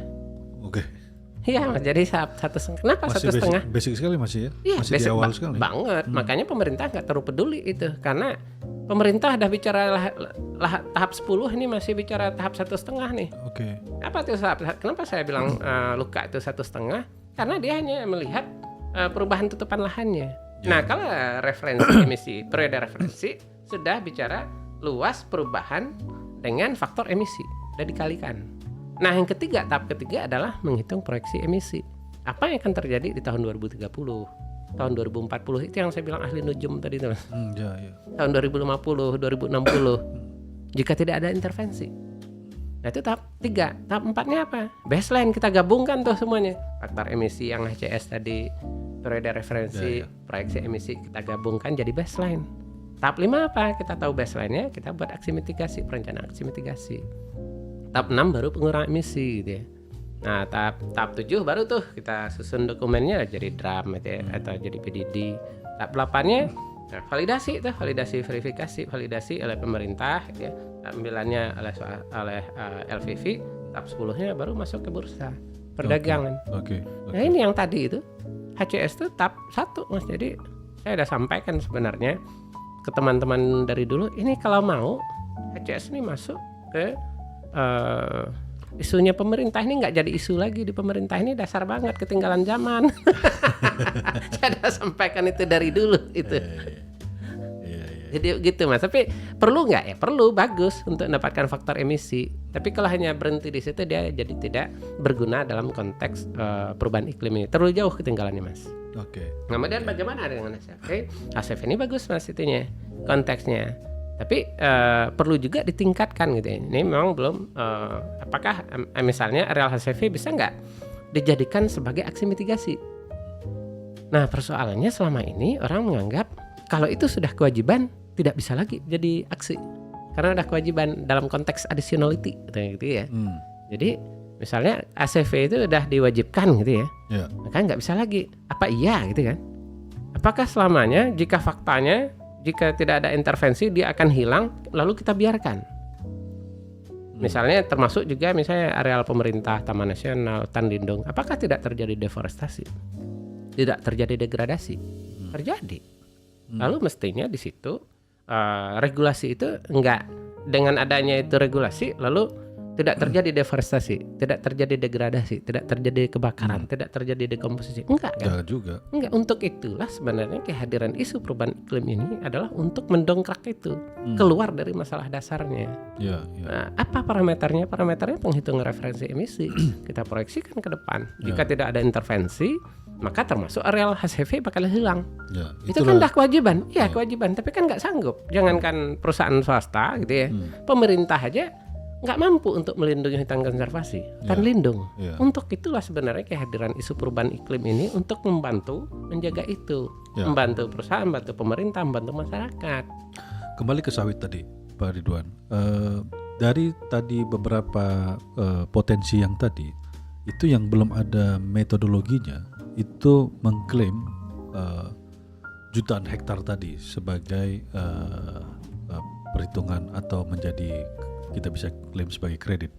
Iya, jadi tahap 1,5. Kenapa 1,5? Basic sekali masih ya? Iya, masih di awal sekali. Banget. Makanya pemerintah nggak terlalu peduli itu, karena pemerintah udah bicara tahap 10, ini masih bicara tahap 1,5 nih. Apa itu kenapa saya bilang luka itu 1,5? Karena dia hanya melihat perubahan tutupan lahannya. Nah, kalau referensi emisi, periode referensi sudah bicara luas perubahan dengan faktor emisi, udah dikalikan. Nah, yang ketiga, tahap ketiga adalah menghitung proyeksi emisi. Apa yang akan terjadi di tahun 2030, tahun 2040, itu yang saya bilang ahli nujum tadi itu. Tahun 2050, 2060, jika tidak ada intervensi. Nah, itu tahap 3. Tahap 4-nya apa? Baseline, kita gabungkan tuh semuanya. Faktor emisi yang HCS tadi, periode referensi, proyeksi emisi, kita gabungkan jadi baseline. Tahap 5 apa? Kita tahu baseline-nya, kita buat aksi mitigasi, perencanaan aksi mitigasi. Tahap 6 baru pengurangan emisi gitu ya. Nah, tahap 7 baru tuh kita susun dokumennya jadi draft gitu ya, atau jadi PDD. Tahap 8-nya validasi tuh, validasi oleh pemerintah gitu ya. Ambilannya oleh LVV. Tahap 10-nya baru masuk ke bursa perdagangan. Nah, ini yang tadi itu HCS itu tahap 1, Mas. Jadi saya udah sampaikan sebenarnya ke teman-teman dari dulu, ini kalau mau HCS ini masuk ke isunya pemerintah, ini nggak jadi isu lagi di pemerintah, ini dasar banget, ketinggalan zaman. Saya udah sampaikan itu dari dulu itu. Jadi gitu Mas. Tapi perlu nggak ya? Perlu, bagus untuk mendapatkan faktor emisi. Tapi kalau hanya berhenti di situ dia jadi tidak berguna dalam konteks perubahan iklim ini. Terlalu jauh ketinggalannya Mas. Oke. Kemudian bagaimana dengan HCFV? HCFV ini bagus Mas itunya, konteksnya. Tapi perlu juga ditingkatkan gitu ya. Ini memang belum apakah misalnya areal HCFV bisa nggak dijadikan sebagai aksi mitigasi? Nah persoalannya selama ini orang menganggap kalau itu sudah kewajiban tidak bisa lagi jadi aksi karena udah kewajiban dalam konteks additionality gitu ya. Jadi misalnya ACV itu udah diwajibkan gitu ya, maka nggak bisa lagi. Apa iya gitu kan? Apakah selamanya jika faktanya jika tidak ada intervensi dia akan hilang lalu kita biarkan? Misalnya termasuk juga misalnya areal pemerintah, taman nasional, hutan lindung, apakah tidak terjadi deforestasi? Tidak terjadi degradasi? Terjadi. Lalu mestinya di situ regulasi itu enggak, dengan adanya itu regulasi lalu tidak terjadi deforestasi, tidak terjadi degradasi, tidak terjadi kebakaran, tidak terjadi dekomposisi. Enggak kan? Enggak juga. Enggak, untuk itulah sebenarnya kehadiran isu perubahan iklim ini adalah untuk mendongkrak itu keluar dari masalah dasarnya. Nah, apa parameternya? Parameternya penghitungan referensi emisi. Kita proyeksikan ke depan. Jika tidak ada intervensi, maka termasuk areal HCV bakal hilang. Itu kan dah kewajiban. Iya, kewajiban, tapi kan nggak sanggup. Jangankan perusahaan swasta gitu ya. Pemerintah aja nggak mampu untuk melindungi hutan konservasi, hutan lindung. Untuk itulah sebenarnya kehadiran isu perubahan iklim ini untuk membantu menjaga itu, membantu perusahaan, membantu pemerintah, membantu masyarakat. Kembali ke sawit tadi, Pak Ridwan. Dari tadi beberapa potensi yang tadi, itu yang belum ada metodologinya, itu mengklaim jutaan hektar tadi sebagai perhitungan atau menjadi kita bisa klaim sebagai kredit.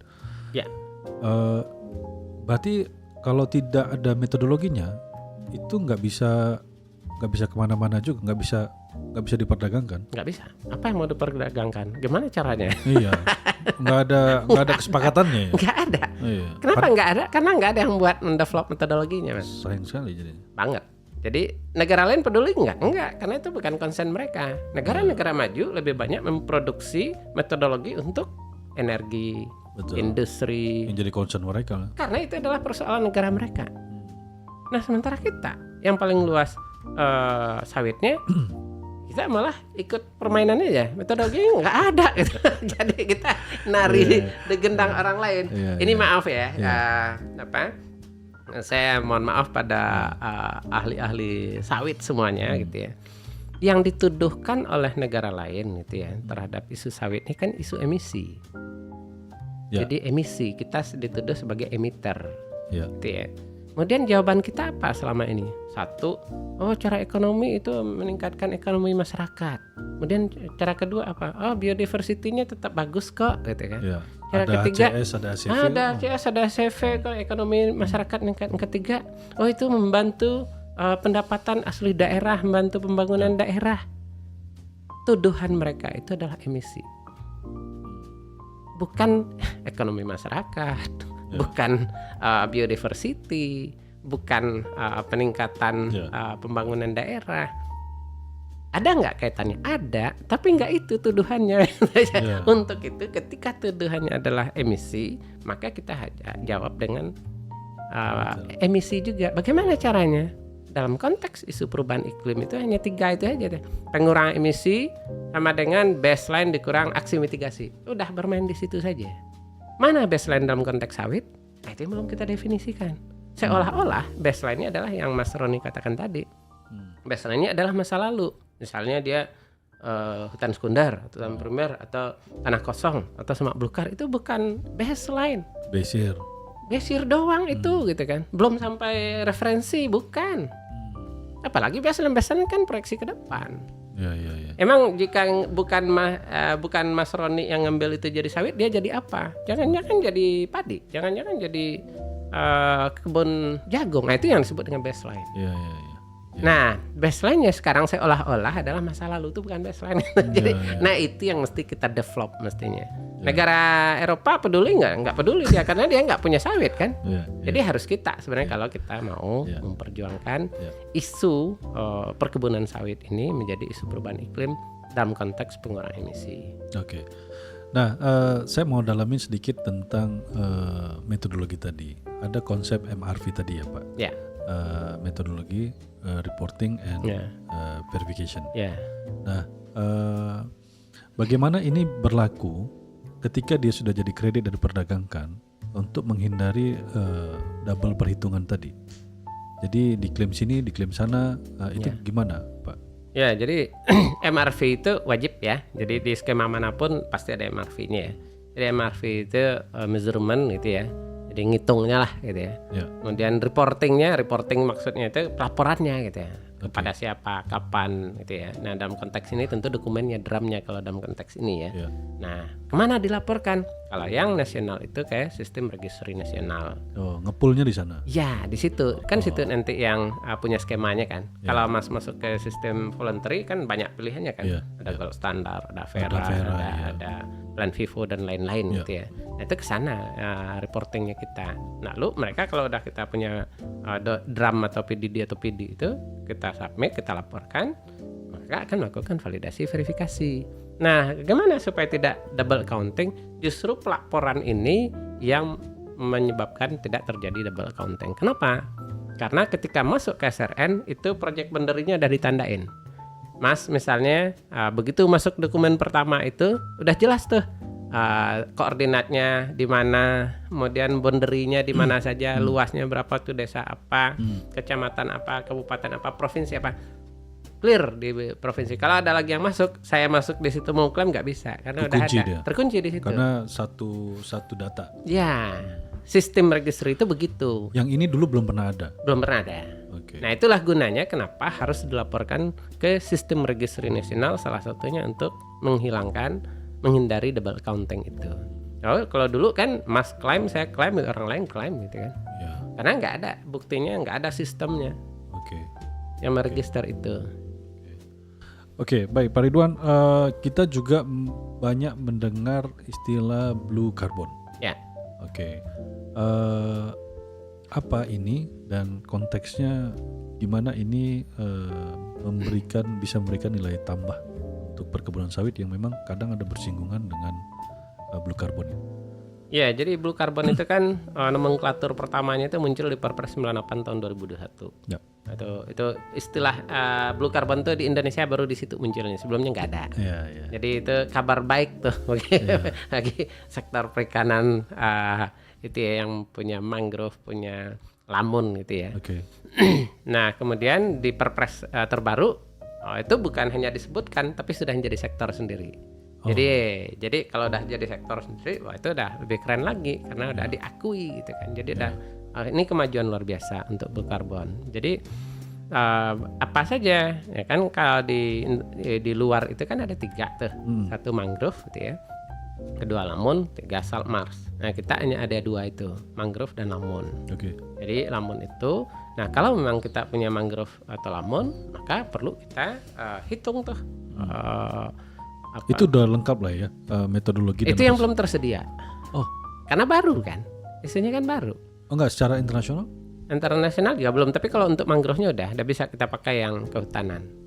Berarti kalau tidak ada metodologinya itu nggak bisa kemana-mana juga, nggak bisa diperdagangkan. Nggak bisa. Apa yang mau diperdagangkan? Gimana caranya? Iya, nggak ada kesepakatannya. Ya? Nggak ada. Iya. Kenapa nggak ada? Karena nggak ada yang buat mendevelop metodologinya, Mas. Sayang sekali jadi. Banget. Jadi negara lain peduli nggak? Enggak, karena itu bukan concern mereka. Negara-negara maju lebih banyak memproduksi metodologi untuk energi, industri. Yang jadi concern mereka. Karena itu adalah persoalan negara mereka. Nah sementara kita yang paling luas sawitnya, kita malah ikut permainannya aja. Metodologinya nggak ada gitu. Jadi kita nari di gendang orang lain. Ini maaf ya, saya mohon maaf pada ahli-ahli sawit semuanya gitu ya. Yang dituduhkan oleh negara lain gitu ya terhadap isu sawit ini kan isu emisi. Jadi emisi, kita dituduh sebagai emiter. Gitu ya. Kemudian jawaban kita apa selama ini? Satu, cara ekonomi itu meningkatkan ekonomi masyarakat. Kemudian cara kedua apa? Biodiversity-nya tetap bagus kok gitu kan. Cara ada ketiga, ACS, ada ACV. Ada ACS, ada ACV, kalau ekonomi masyarakat meningkat. Yang ketiga, itu membantu pendapatan asli daerah, membantu pembangunan daerah. Tuduhan mereka itu adalah emisi. Bukan ekonomi masyarakat, bukan biodiversity, bukan peningkatan pembangunan daerah. Ada nggak kaitannya? Ada, tapi nggak itu tuduhannya. Untuk itu ketika tuduhannya adalah emisi, maka kita jawab dengan emisi juga. Bagaimana caranya? Dalam konteks isu perubahan iklim itu hanya 3 itu aja deh. Pengurangan emisi sama dengan baseline dikurang aksi mitigasi. Udah bermain di situ saja. Mana baseline dalam konteks sawit? Nah, itu yang belum kita definisikan. Seolah-olah baseline-nya adalah yang Mas Roni katakan tadi. Baseline-nya adalah masa lalu. Misalnya dia hutan sekunder, hutan primer, atau tanah kosong, atau semak belukar. Itu bukan baseline. Basir doang itu gitu kan. Belum sampai referensi, bukan. Apalagi baseline kan proyeksi ke depan. Emang jika bukan Mas Roni yang ngambil itu jadi sawit, dia jadi apa? Jangan-jangan jadi padi, jangan-jangan jadi kebun jagung. Nah itu yang disebut dengan baseline. Nah baseline-nya sekarang seolah-olah adalah masa lalu, itu bukan baseline. Jadi, nah itu yang mesti kita develop mestinya. Negara Eropa peduli nggak peduli dia karena dia nggak punya sawit kan. Jadi harus kita sebenarnya kalau kita mau memperjuangkan isu perkebunan sawit ini menjadi isu perubahan iklim dalam konteks pengurangan emisi. Oke. Nah, saya mau dalamin sedikit tentang metodologi tadi. Ada konsep MRV tadi ya, Pak. Ya. Metodologi reporting and verification. Ya. Nah, bagaimana ini berlaku ketika dia sudah jadi kredit dan diperdagangkan untuk menghindari double perhitungan tadi? Jadi diklaim sini, diklaim sana, itu gimana, Pak? Ya, jadi MRV itu wajib ya. Jadi di skema manapun pasti ada MRV-nya ya. Jadi MRV itu measurement gitu ya. Jadi ngitungnya lah gitu ya. Kemudian reporting maksudnya itu pelaporannya gitu ya. Kepada siapa, kapan gitu ya. Nah, dalam konteks ini tentu dokumennya, drumnya kalau dalam konteks ini ya. Nah, kemana dilaporkan? Kalau yang nasional itu kayak sistem registry nasional. Oh, ngepulnya di sana? Ya, di situ kan situ nanti yang punya skemanya kan. Kalau Mas masuk ke sistem voluntary kan banyak pilihannya kan. Ada gold standar, ada Vera, ada Plan Vivo dan lain-lain gitu ya. Nah, itu ke sana reportingnya kita. Nah, lalu mereka kalau udah kita punya drum atau PDD atau PD itu kita submit, kita laporkan, maka akan melakukan validasi verifikasi. Nah, bagaimana supaya tidak double accounting? Justru pelaporan ini yang menyebabkan tidak terjadi double accounting. Kenapa? Karena ketika masuk ke SRN itu project boundary-nya udah ditandain. Mas misalnya begitu masuk dokumen pertama itu udah jelas tuh koordinatnya di mana, kemudian boundary-nya di mana saja, luasnya berapa tuh, desa apa, kecamatan apa, kabupaten apa, provinsi apa. Clear di provinsi. Kalau ada lagi yang masuk, saya masuk di situ mau klaim nggak bisa karena terkunci udah ada. Dia. Terkunci di situ. Karena satu data. Ya, sistem registry itu begitu. Yang ini dulu belum pernah ada. Belum pernah ada. Okay. Nah, itulah gunanya kenapa harus dilaporkan ke sistem registry nasional, salah satunya untuk menghindari double accounting itu. Kalau dulu kan Mas klaim, saya klaim, orang lain klaim gitu kan. Karena nggak ada buktinya, nggak ada sistemnya. Yang meregister itu. Oke, baik Pak Ridwan, kita juga banyak mendengar istilah blue carbon. Ya. Oke. Apa ini dan konteksnya gimana ini bisa memberikan nilai tambah untuk perkebunan sawit yang memang kadang ada bersinggungan dengan blue carbon. Ya, jadi blue carbon itu kan nomenklatur pertamanya itu muncul di Perpres 98 tahun 2021. Ya. Itu istilah blue carbon tuh di Indonesia baru di situ munculnya, sebelumnya nggak ada. Jadi itu kabar baik tuh bagi sektor perikanan itu ya, yang punya mangrove, punya lamun gitu ya. Nah, kemudian di Perpres terbaru itu bukan hanya disebutkan tapi sudah menjadi sektor sendiri. Jadi kalau udah jadi sektor sendiri, wah itu udah lebih keren lagi karena udah diakui gitu kan. Jadi udah ini kemajuan luar biasa untuk blue carbon. Jadi apa saja ya kan, kalau di luar itu kan ada 3 tuh. Satu mangrove gitu ya. Kedua lamun, 3 salt marsh. Nah, kita hanya ada 2 itu, mangrove dan lamun. Jadi lamun itu, nah kalau memang kita punya mangrove atau lamun, maka perlu kita hitung tuh. Itu udah lengkap lah ya metodologi. Itu yang belum tersedia. Karena baru kan, isunya kan baru. Enggak, secara internasional? Internasional juga belum, tapi kalau untuk mangrove-nya udah bisa kita pakai yang kehutanan.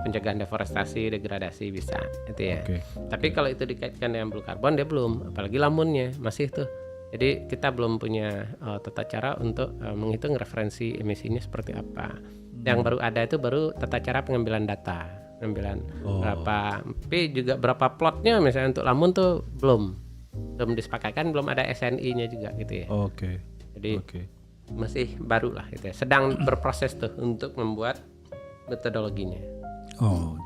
Pencegahan deforestasi, degradasi bisa itu ya. Tapi kalau itu dikaitkan dengan blue carbon dia belum, apalagi lamunnya masih tuh. Jadi kita belum punya tata cara untuk menghitung referensi emisinya seperti apa. Yang baru ada itu baru tata cara pengambilan data, berapa, tapi juga berapa plotnya misalnya untuk lamun tuh belum disepakatkan, belum ada SNI-nya juga gitu ya. Jadi masih baru lah gitu ya. Sedang berproses tuh untuk membuat metodologinya.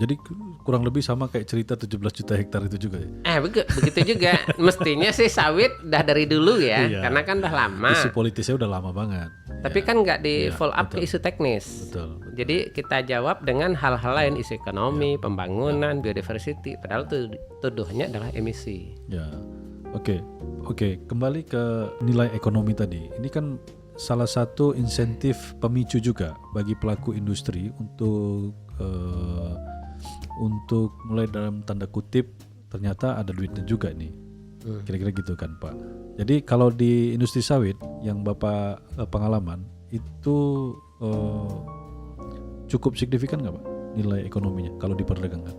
Jadi kurang lebih sama kayak cerita 17 juta hektar itu juga ya? Begitu juga. Mestinya sih sawit udah dari dulu ya, karena kan udah lama. Isu politisnya udah lama banget. Tapi kan nggak di follow up ke isu teknis. Jadi kita jawab dengan hal-hal lain, isu ekonomi, pembangunan, biodiversity. Padahal tuduhannya adalah emisi. Oke. Kembali ke nilai ekonomi tadi. Ini kan salah satu insentif pemicu juga bagi pelaku industri untuk mulai dalam tanda kutip ternyata ada duitnya juga nih. Kira-kira gitu kan Pak. Jadi kalau di industri sawit yang Bapak pengalaman itu cukup signifikan nggak Pak nilai ekonominya kalau diperdagangkan?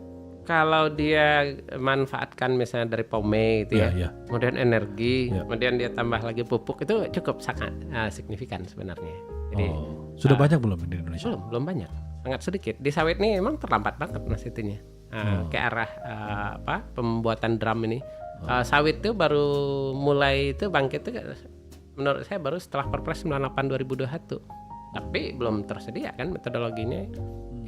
kalau dia manfaatkan misalnya dari pome gitu ya, kemudian energi, kemudian dia tambah lagi pupuk, itu cukup sangat signifikan sebenarnya. Jadi sudah banyak belum di Indonesia? Belum banyak, sangat sedikit. Di sawit nih emang terlambat banget mas itunya ke arah pembuatan drum ini. Sawit tuh baru mulai itu bangkit tuh menurut saya baru setelah Perpres 98 2021. Tapi belum tersedia kan metodologinya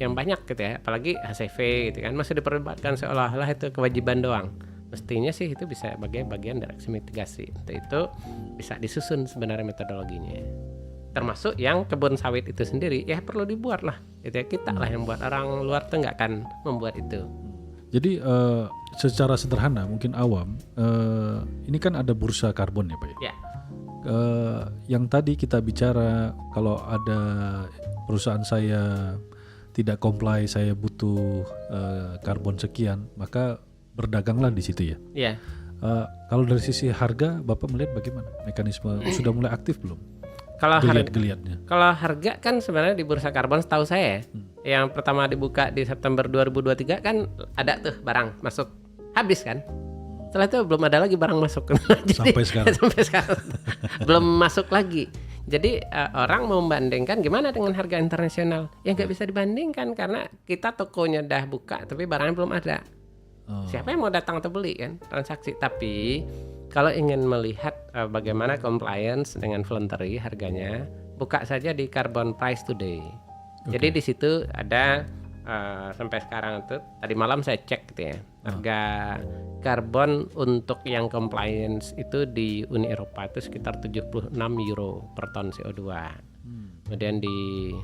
yang banyak gitu ya, apalagi HCV gitu kan masih diperdebatkan seolah-olah itu kewajiban doang. Mestinya sih itu bisa bagian dari aksi mitigasi. Untuk itu bisa disusun sebenarnya metodologinya. Termasuk yang kebun sawit itu sendiri ya perlu dibuat lah. Gitu ya, kita lah yang buat, orang luar tuh nggak akan membuat itu. Jadi secara sederhana mungkin awam, ini kan ada bursa karbon ya Pak ya? Yang tadi kita bicara kalau ada perusahaan saya tidak comply, saya butuh karbon sekian, maka berdaganglah di situ ya. Iya. Kalau dari sisi harga, Bapak melihat bagaimana mekanisme? Sudah mulai aktif belum? Kalau Geliat-geliatnya. Kalau harga kan sebenarnya di bursa karbon setahu saya, yang pertama dibuka di September 2023 kan ada tuh barang masuk, habis kan? Setelah itu belum ada lagi barang masuk. Jadi, sampai sekarang belum masuk lagi. Jadi orang membandingkan gimana dengan harga internasional? Ya nggak bisa dibandingkan karena kita tokonya dah buka tapi barangnya belum ada. Siapa yang mau datang atau beli kan transaksi? Tapi kalau ingin melihat bagaimana compliance dengan voluntary harganya, buka saja di Carbon Price Today. Jadi di situ ada sampai sekarang itu tadi malam saya cek gitu ya, harga karbon untuk yang compliance itu di Uni Eropa itu sekitar 76 euro per ton CO2. Kemudian di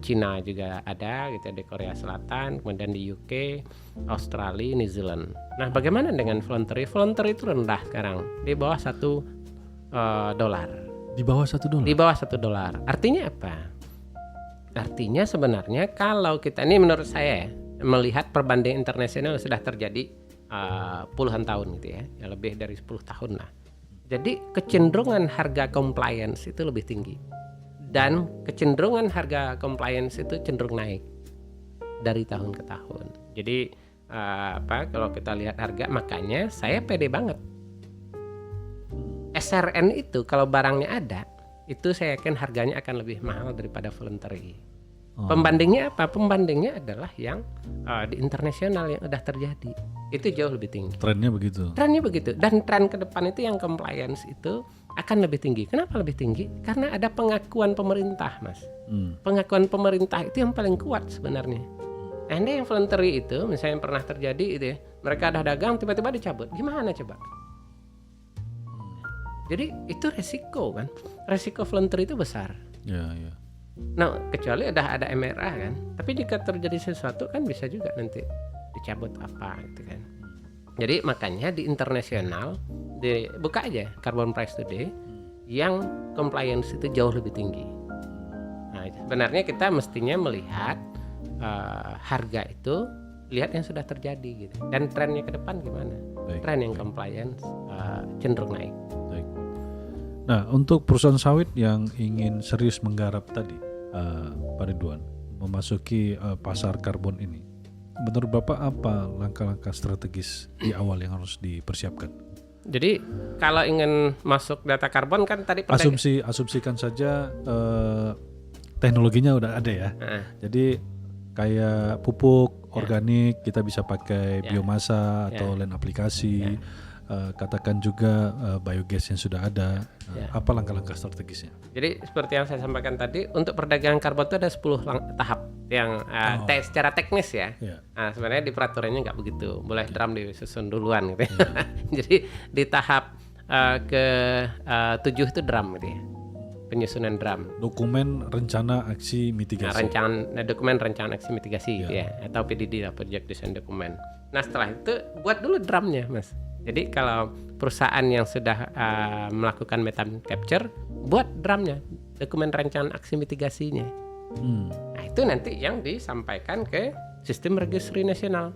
Cina juga ada gitu ya, di Korea Selatan, kemudian di UK, Australia, New Zealand. Nah, bagaimana dengan voluntary? Voluntary itu rendah sekarang, di bawah $1. Di bawah $1? Di bawah $1. Artinya apa? Artinya sebenarnya kalau kita ini menurut saya melihat perbandingan internasional sudah terjadi puluhan tahun gitu ya lebih dari 10 tahun lah. Jadi kecenderungan harga compliance itu lebih tinggi dan kecenderungan harga compliance itu cenderung naik dari tahun ke tahun. Jadi kalau kita lihat harga, makanya saya pede banget. SRN itu kalau barangnya ada, itu saya yakin harganya akan lebih mahal daripada voluntary. Pembandingnya apa? Pembandingnya adalah yang di internasional yang udah terjadi. Itu jauh lebih tinggi. Trennya begitu. Dan tren ke depan itu yang compliance itu akan lebih tinggi. Kenapa lebih tinggi? Karena ada pengakuan pemerintah, Mas. Pengakuan pemerintah itu yang paling kuat sebenarnya. Anda yang voluntary itu, misalnya yang pernah terjadi itu ya, mereka ada dagang tiba-tiba dicabut. Gimana coba? Jadi itu resiko kan. Resiko voluntary itu besar. Ya. Nah, kecuali ada MRA kan. Tapi jika terjadi sesuatu kan bisa juga nanti dicabut apa gitu kan. Jadi makanya di internasional buka aja Carbon Price Today yang compliance itu jauh lebih tinggi. Nah, sebenarnya kita mestinya melihat harga itu, lihat yang sudah terjadi gitu. Dan trennya ke depan gimana? Tren yang compliance cenderung naik. Nah, untuk perusahaan sawit yang ingin serius menggarap tadi, Pak Ridwan, memasuki pasar karbon ini, menurut Bapak apa langkah-langkah strategis di awal yang harus dipersiapkan? Jadi kalau ingin masuk data karbon kan tadi asumsikan saja teknologinya udah ada ya. Jadi kayak pupuk organik kita bisa pakai biomasa atau lain aplikasi. Katakan juga biogas yang sudah ada. Apa langkah-langkah strategisnya? Jadi seperti yang saya sampaikan tadi, untuk perdagangan karbon itu ada 10 tahap yang secara teknis ya. Nah, sebenarnya di peraturannya nggak begitu, boleh drum disusun duluan gitu ya. Jadi di tahap ke-7 itu drum gitu ya, penyusunan drum. Dokumen rencana aksi mitigasi. Dokumen rencana aksi mitigasi gitu ya, atau PDD lah, Project Design Document. Nah, setelah itu buat dulu drumnya, Mas. Jadi kalau perusahaan yang sudah melakukan methane capture, buat drumnya, dokumen rencana aksi mitigasinya. Nah, itu nanti yang disampaikan ke sistem registry nasional.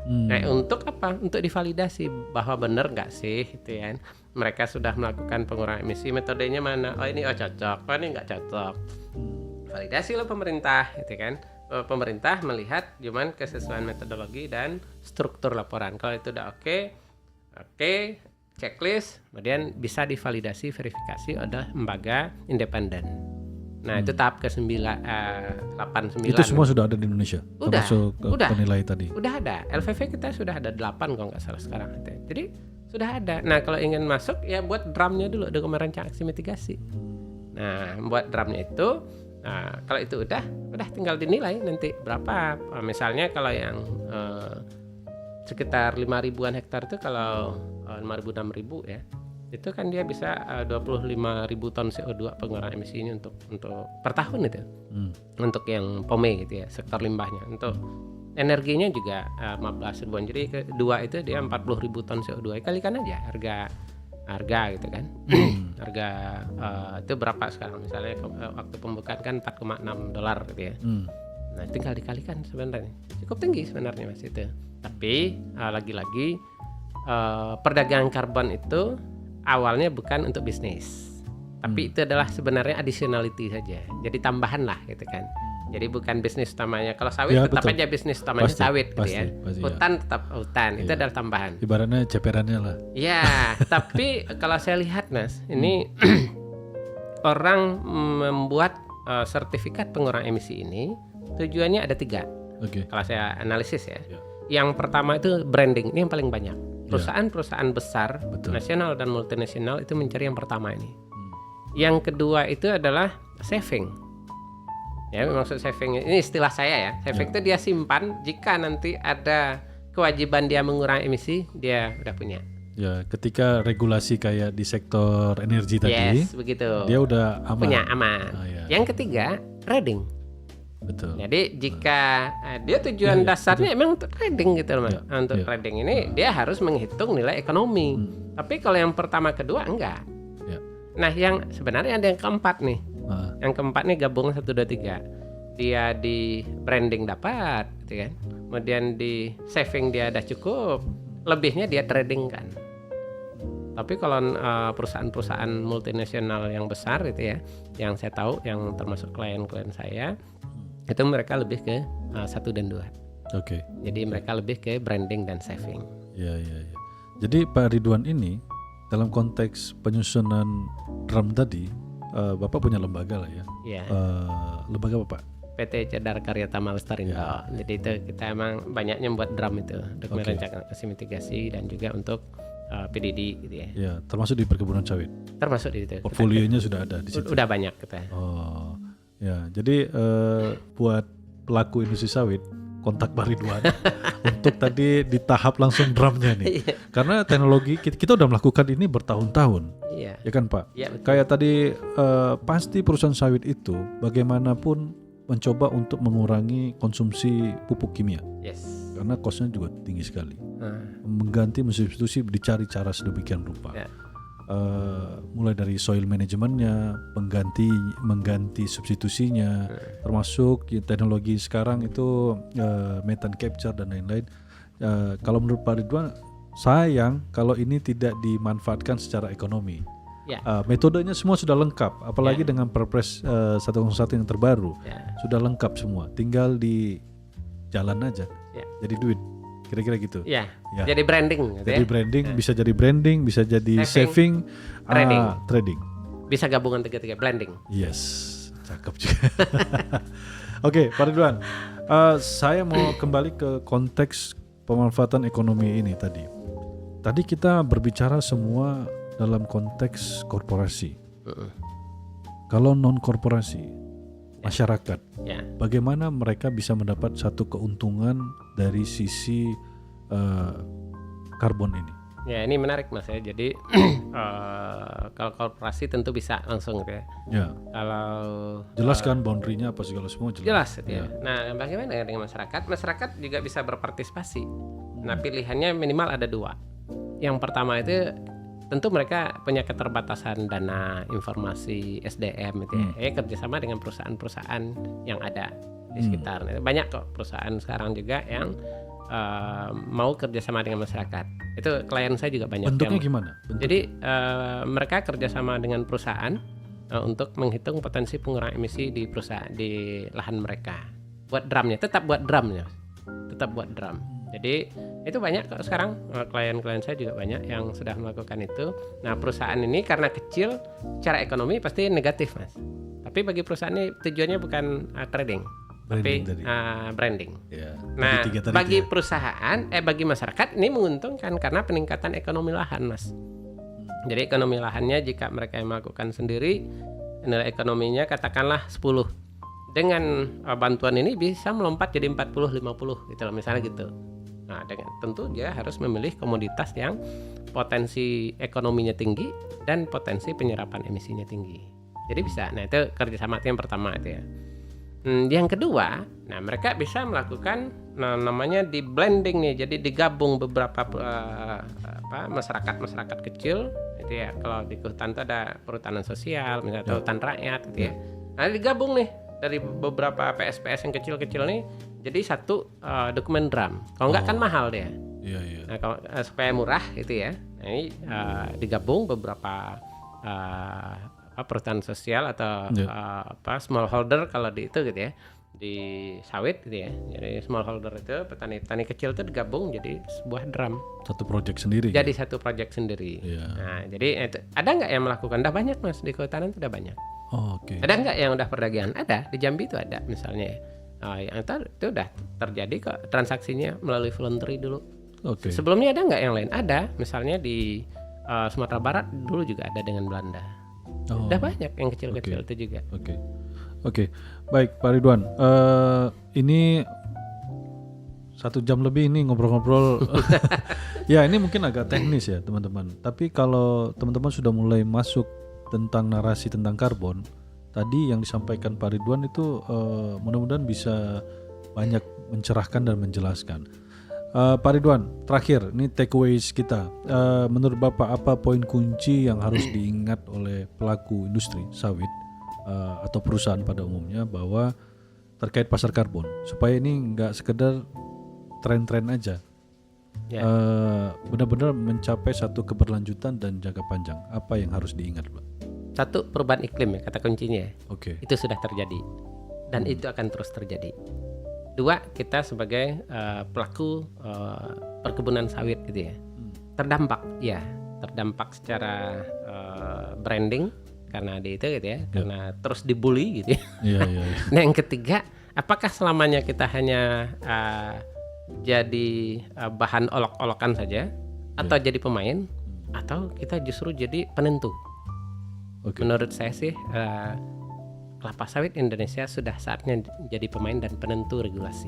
Nah, untuk apa? Untuk divalidasi bahwa benar nggak sih itu ya. Mereka sudah melakukan pengurangan emisi, metodenya mana? Oh ini cocok, oh ini nggak cocok. Validasi lah pemerintah, gitu kan. pemerintah melihat cuman kesesuaian metodologi dan struktur laporan. Kalau itu udah oke, checklist, kemudian bisa divalidasi, verifikasi oleh lembaga independen. Nah, itu tahap ke-9, 8, 9. Itu semua sudah ada di Indonesia? Udah, termasuk udah. penilai tadi? Udah ada. LVV kita sudah ada 8 kalau nggak salah sekarang. Jadi sudah ada. Nah, kalau ingin masuk ya buat drumnya dulu, dokumen rencana aksi mitigasi. Nah, buat drumnya itu, nah, kalau itu udah tinggal dinilai nanti berapa. Misalnya kalau yang sekitar 5.000-an hektar itu, kalau 5.000-6.000 ya, itu kan dia bisa 25.000 ton CO2 pengurangan emisi ini untuk per tahun itu. Untuk yang POME gitu ya, sektor limbahnya. Untuk energinya juga 15 ribuan. Jadi kedua itu dia 40.000 ton CO2. Kalikan aja harga gitu kan. Harga itu berapa sekarang? Misalnya waktu pembukaan kan $4,6 gitu ya. Nah, tinggal dikalikan sebenarnya. Cukup tinggi sebenarnya Mas itu. Tapi lagi-lagi perdagangan karbon itu awalnya bukan untuk bisnis. Tapi itu adalah sebenarnya additionality saja. Jadi tambahan lah gitu kan. Jadi bukan bisnis utamanya. Kalau sawit Ya, tetap betul. aja bisnis utamanya sawit gitu ya. Pasti, Hutan tetap hutan. Itu adalah tambahan. Ibaratnya ceperannya lah. Ya, tapi kalau saya lihat Mas, ini orang membuat sertifikat pengurangan emisi ini tujuannya ada 3. Oke. Kalau saya analisis ya. Ya. Yang pertama itu branding, ini yang paling banyak. Perusahaan-perusahaan besar, Betul. nasional dan multinasional itu mencari yang pertama ini. Yang kedua itu adalah saving. Ya, maksud saving ini istilah saya ya. Saving itu dia simpan jika nanti ada kewajiban dia mengurangi emisi, dia udah punya. Ya, ketika regulasi kayak di sektor energi tadi, Yes, begitu. dia udah aman. Punya aman. Ya. Yang ketiga, trading. Betul. Jadi jika dia tujuan dasarnya emang untuk trading gitu loh Mas. Ya, Untuk ya. trading ini dia harus menghitung nilai ekonomi. Tapi kalau yang pertama kedua enggak. Ya. Nah, yang sebenarnya ada yang keempat nih. Yang keempat nih gabungan 1 2 3. Dia di branding dapat gitu kan. Kemudian di saving dia ada cukup. Lebihnya dia trading kan. Tapi kalau perusahaan-perusahaan multinasional yang besar gitu ya, yang saya tahu yang termasuk klien-klien saya, itu mereka lebih ke 1 dan 2. Oke. Jadi mereka lebih ke branding dan saving. Ya. Jadi Pak Ridwan ini dalam konteks penyusunan drum tadi, Bapak punya lembaga lah ya. Iya. Lembaga apa Pak? PT Cedar Karya Tama Lestarindo. Jadi itu kita emang banyaknya buat drum itu, dokumen rencana aksi mitigasi dan juga untuk PDD gitu ya. Ya, termasuk di perkebunan sawit. Termasuk di situ. Portfolionya sudah ada di situ. Udah banyak kita. Oh, ya. Jadi buat pelaku industri sawit, kontak Pak Ridwan untuk tadi di tahap langsung drumnya nih. Karena teknologi kita udah melakukan ini bertahun-tahun, Iya. ya kan Pak? Iya, betul. Kayak tadi pasti perusahaan sawit itu bagaimanapun mencoba untuk mengurangi konsumsi pupuk kimia. Yes. Karena kosnya juga tinggi sekali. Mengganti substitusi dicari cara sedemikian rupa. Ya. Mulai dari soil manajemennya, mengganti substitusinya, termasuk teknologi sekarang itu methane capture dan lain-lain. Kalau menurut Pak Ridwan, sayang kalau ini tidak dimanfaatkan secara ekonomi. Ya. Metodenya semua sudah lengkap, apalagi dengan Perpres 101 yang terbaru, sudah lengkap semua, tinggal di jalan aja, jadi duit, kira-kira gitu. Ya. Ya. Jadi branding. Gitu Jadi branding, bisa jadi branding, bisa jadi saving, trading. Bisa gabungan tiga-tiga, blending. Yes, cakep juga. Oke, Pak Ridwan, saya mau kembali ke konteks pemanfaatan ekonomi ini tadi. Tadi kita berbicara semua dalam konteks korporasi. Kalau non korporasi, masyarakat, bagaimana mereka bisa mendapat satu keuntungan dari sisi karbon ini? Ya, ini menarik Mas ya. Jadi kalau korporasi tentu bisa langsung gitu ya. Ya. Kalau Jelaskan boundary-nya apa segala semua jelas gitu ya. Nah, bagaimana dengan masyarakat? Masyarakat juga bisa berpartisipasi. Nah, pilihannya minimal ada 2. Yang pertama itu tentu mereka punya keterbatasan dana, informasi, SDM gitu ya. Kerjasama dengan perusahaan-perusahaan yang ada di sekitar. Banyak kok perusahaan sekarang juga yang mau kerjasama dengan masyarakat. Itu klien saya juga banyak. Bentuknya gimana? Jadi mereka kerjasama dengan perusahaan untuk menghitung potensi pengurangan emisi di perusahaan di lahan mereka. buat drumnya, tetap buat drum. Jadi itu banyak kok sekarang, klien-klien saya juga banyak yang sudah melakukan itu. Nah perusahaan ini karena kecil, secara ekonomi pasti negatif Mas. Tapi bagi perusahaan ini tujuannya bukan trading, tapi branding. Ya, Nah bagi ya. perusahaan, bagi masyarakat ini menguntungkan karena peningkatan ekonomi lahan Mas. Jadi ekonomi lahannya jika mereka yang melakukan sendiri, nilai ekonominya katakanlah 10. Dengan bantuan ini bisa melompat jadi 40-50 gitu loh, misalnya gitu. Nah, tentu dia harus memilih komoditas yang potensi ekonominya tinggi dan potensi penyerapan emisinya tinggi. Jadi bisa. Nah, itu kerjasama yang pertama itu ya. Yang kedua, nah mereka bisa melakukan namanya di blending nih. Jadi digabung beberapa masyarakat kecil itu ya. Kalau di hutan itu ada perhutanan sosial, misalnya hutan rakyat gitu ya. Nah, digabung nih dari beberapa PSPS yang kecil-kecil nih jadi satu dokumen drum. Kalau enggak kan mahal dia. Iya. Nah, kalau supaya murah gitu ya. Nah, ini digabung beberapa perhutanan sosial atau smallholder kalau di itu gitu ya. Di sawit gitu ya. Jadi smallholder itu petani kecil itu digabung jadi sebuah drum. Satu project sendiri. Jadi satu project sendiri. Iya. Nah, jadi ada nggak yang melakukan? Udah banyak Mas di kehutanan itu udah banyak. Oh, oke. Ada nggak yang udah perdagangan? Ada, di Jambi itu ada misalnya. Yang itu udah terjadi kok transaksinya melalui voluntary dulu. Oke. Sebelumnya ada nggak yang lain? Ada, misalnya di Sumatera Barat dulu juga ada dengan Belanda. Udah banyak yang kecil-kecil itu juga. Oke. Baik Pak Ridwan, ini 1 jam lebih ini ngobrol-ngobrol. Ya ini mungkin agak teknis ya teman-teman. Tapi kalau teman-teman sudah mulai masuk tentang narasi tentang karbon, tadi yang disampaikan Pak Ridwan itu mudah-mudahan bisa banyak mencerahkan dan menjelaskan. Pak Ridwan, terakhir ini takeaways kita. Menurut Bapak apa poin kunci yang harus diingat oleh pelaku industri sawit atau perusahaan pada umumnya bahwa terkait pasar karbon supaya ini nggak sekedar tren-tren aja, benar-benar mencapai satu keberlanjutan dan jangka panjang. Apa yang harus diingat, Pak? 1, perubahan iklim ya kata kuncinya. Oke. Itu sudah terjadi dan itu akan terus terjadi. 2, kita sebagai pelaku perkebunan sawit gitu ya, terdampak secara branding karena di itu gitu ya, karena terus dibully gitu ya. Iya. Nah yang ketiga, apakah selamanya kita hanya jadi bahan olok-olokan saja atau jadi pemain, atau kita justru jadi penentu? Menurut saya sih kelapa sawit Indonesia sudah saatnya jadi pemain dan penentu regulasi.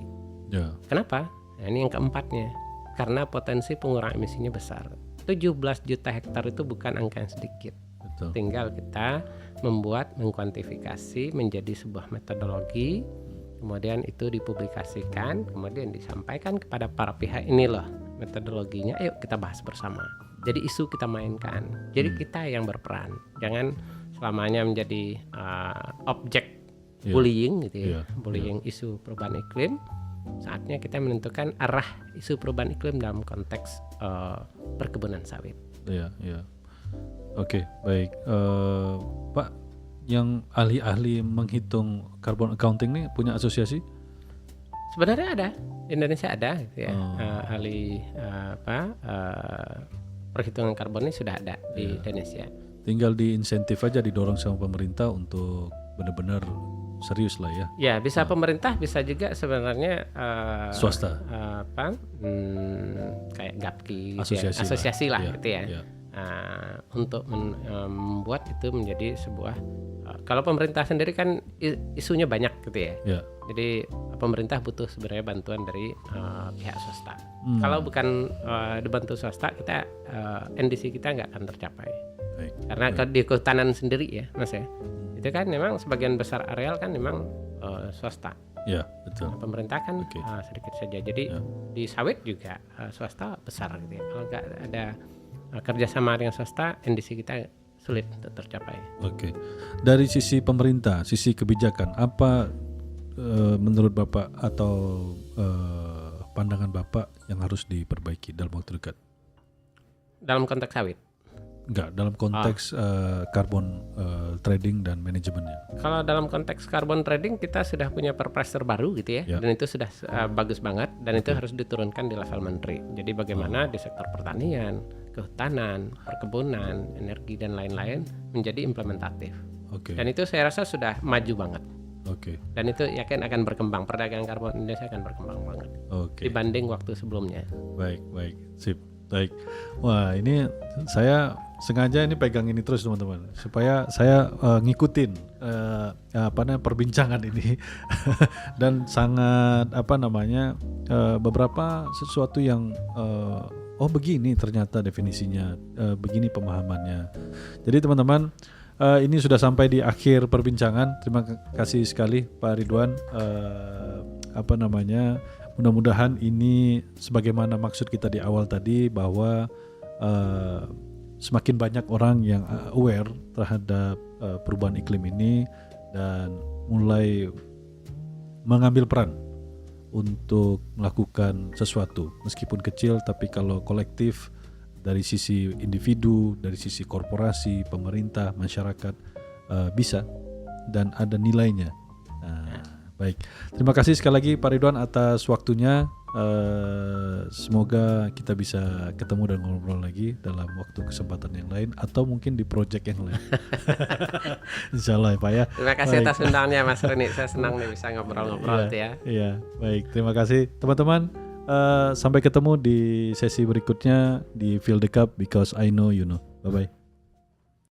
Kenapa? Nah, ini yang keempatnya, karena potensi pengurangan emisinya besar. 17 juta hektar itu bukan angka yang sedikit. Betul. Tinggal kita mengkuantifikasi menjadi sebuah metodologi, kemudian itu dipublikasikan, kemudian disampaikan kepada para pihak, ini loh metodologinya, ayo kita bahas bersama. Jadi isu kita mainkan, jadi kita yang berperan, jangan selamanya menjadi objek bullying gitu ya, bullying isu perubahan iklim. Saatnya kita menentukan arah isu perubahan iklim dalam konteks perkebunan sawit. Iya. Oke, baik. Pak, yang ahli-ahli menghitung carbon accounting ini punya asosiasi? Sebenarnya ada, Indonesia ada gitu ya. Ahli perhitungan karbon ini sudah ada di Indonesia. Tinggal diinsentif aja, didorong sama pemerintah untuk benar-benar serius lah ya. Ya, bisa pemerintah, bisa juga sebenarnya swasta. Kayak GAPKI, asosiasi lah gitu ya. Untuk membuat itu menjadi sebuah kalau pemerintah sendiri kan isunya banyak gitu ya. Jadi pemerintah butuh sebenarnya bantuan dari pihak swasta. Kalau bukan dibantu swasta, kita NDC kita nggak akan tercapai. Karena di kehutanan sendiri ya, Mas ya. Itu kan memang sebagian besar areal kan memang swasta. Ya, betul. Pemerintah kan sedikit saja. Jadi di sawit juga swasta besar gitu ya. Kalau nggak ada kerjasama dengan swasta, NDC kita sulit untuk tercapai. Oke. Dari sisi pemerintah, sisi kebijakan, apa menurut Bapak atau pandangan Bapak yang harus diperbaiki dalam waktu dekat? Dalam konteks sawit? Enggak, dalam konteks carbon trading dan manajemennya. Kalau dalam konteks carbon trading kita sudah punya perpres terbaru gitu ya, dan itu sudah bagus banget dan itu harus diturunkan di level menteri. Jadi bagaimana di sektor pertanian, kehutanan, perkebunan, energi dan lain-lain menjadi implementatif. Dan itu saya rasa sudah maju banget. Dan itu yakin akan berkembang, perdagangan karbon Indonesia akan berkembang banget dibanding waktu sebelumnya. Baik, sip. Baik. Wah, ini saya sengaja ini pegang ini terus teman-teman supaya saya ngikutin perbincangan ini dan sangat beberapa sesuatu yang begini ternyata definisinya, begini pemahamannya. Jadi teman-teman, ini sudah sampai di akhir perbincangan. Terima kasih sekali Pak Ridwan. Mudah-mudahan ini sebagaimana maksud kita di awal tadi, bahwa semakin banyak orang yang aware terhadap perubahan iklim ini dan mulai mengambil peran untuk melakukan sesuatu meskipun kecil, tapi kalau kolektif dari sisi individu, dari sisi korporasi, pemerintah, masyarakat bisa dan ada nilainya. Baik, terima kasih sekali lagi Pak Ridwan atas waktunya. Semoga kita bisa ketemu dan ngobrol lagi dalam waktu kesempatan yang lain atau mungkin di project yang lain. Insyaallah ya Pak ya. Terima kasih atas undangannya Mas Roni. Saya senang nih bisa ngobrol-ngobrol ya. Iya, baik. Terima kasih teman-teman. Sampai ketemu di sesi berikutnya di Field the Cup because I know you know. Bye bye.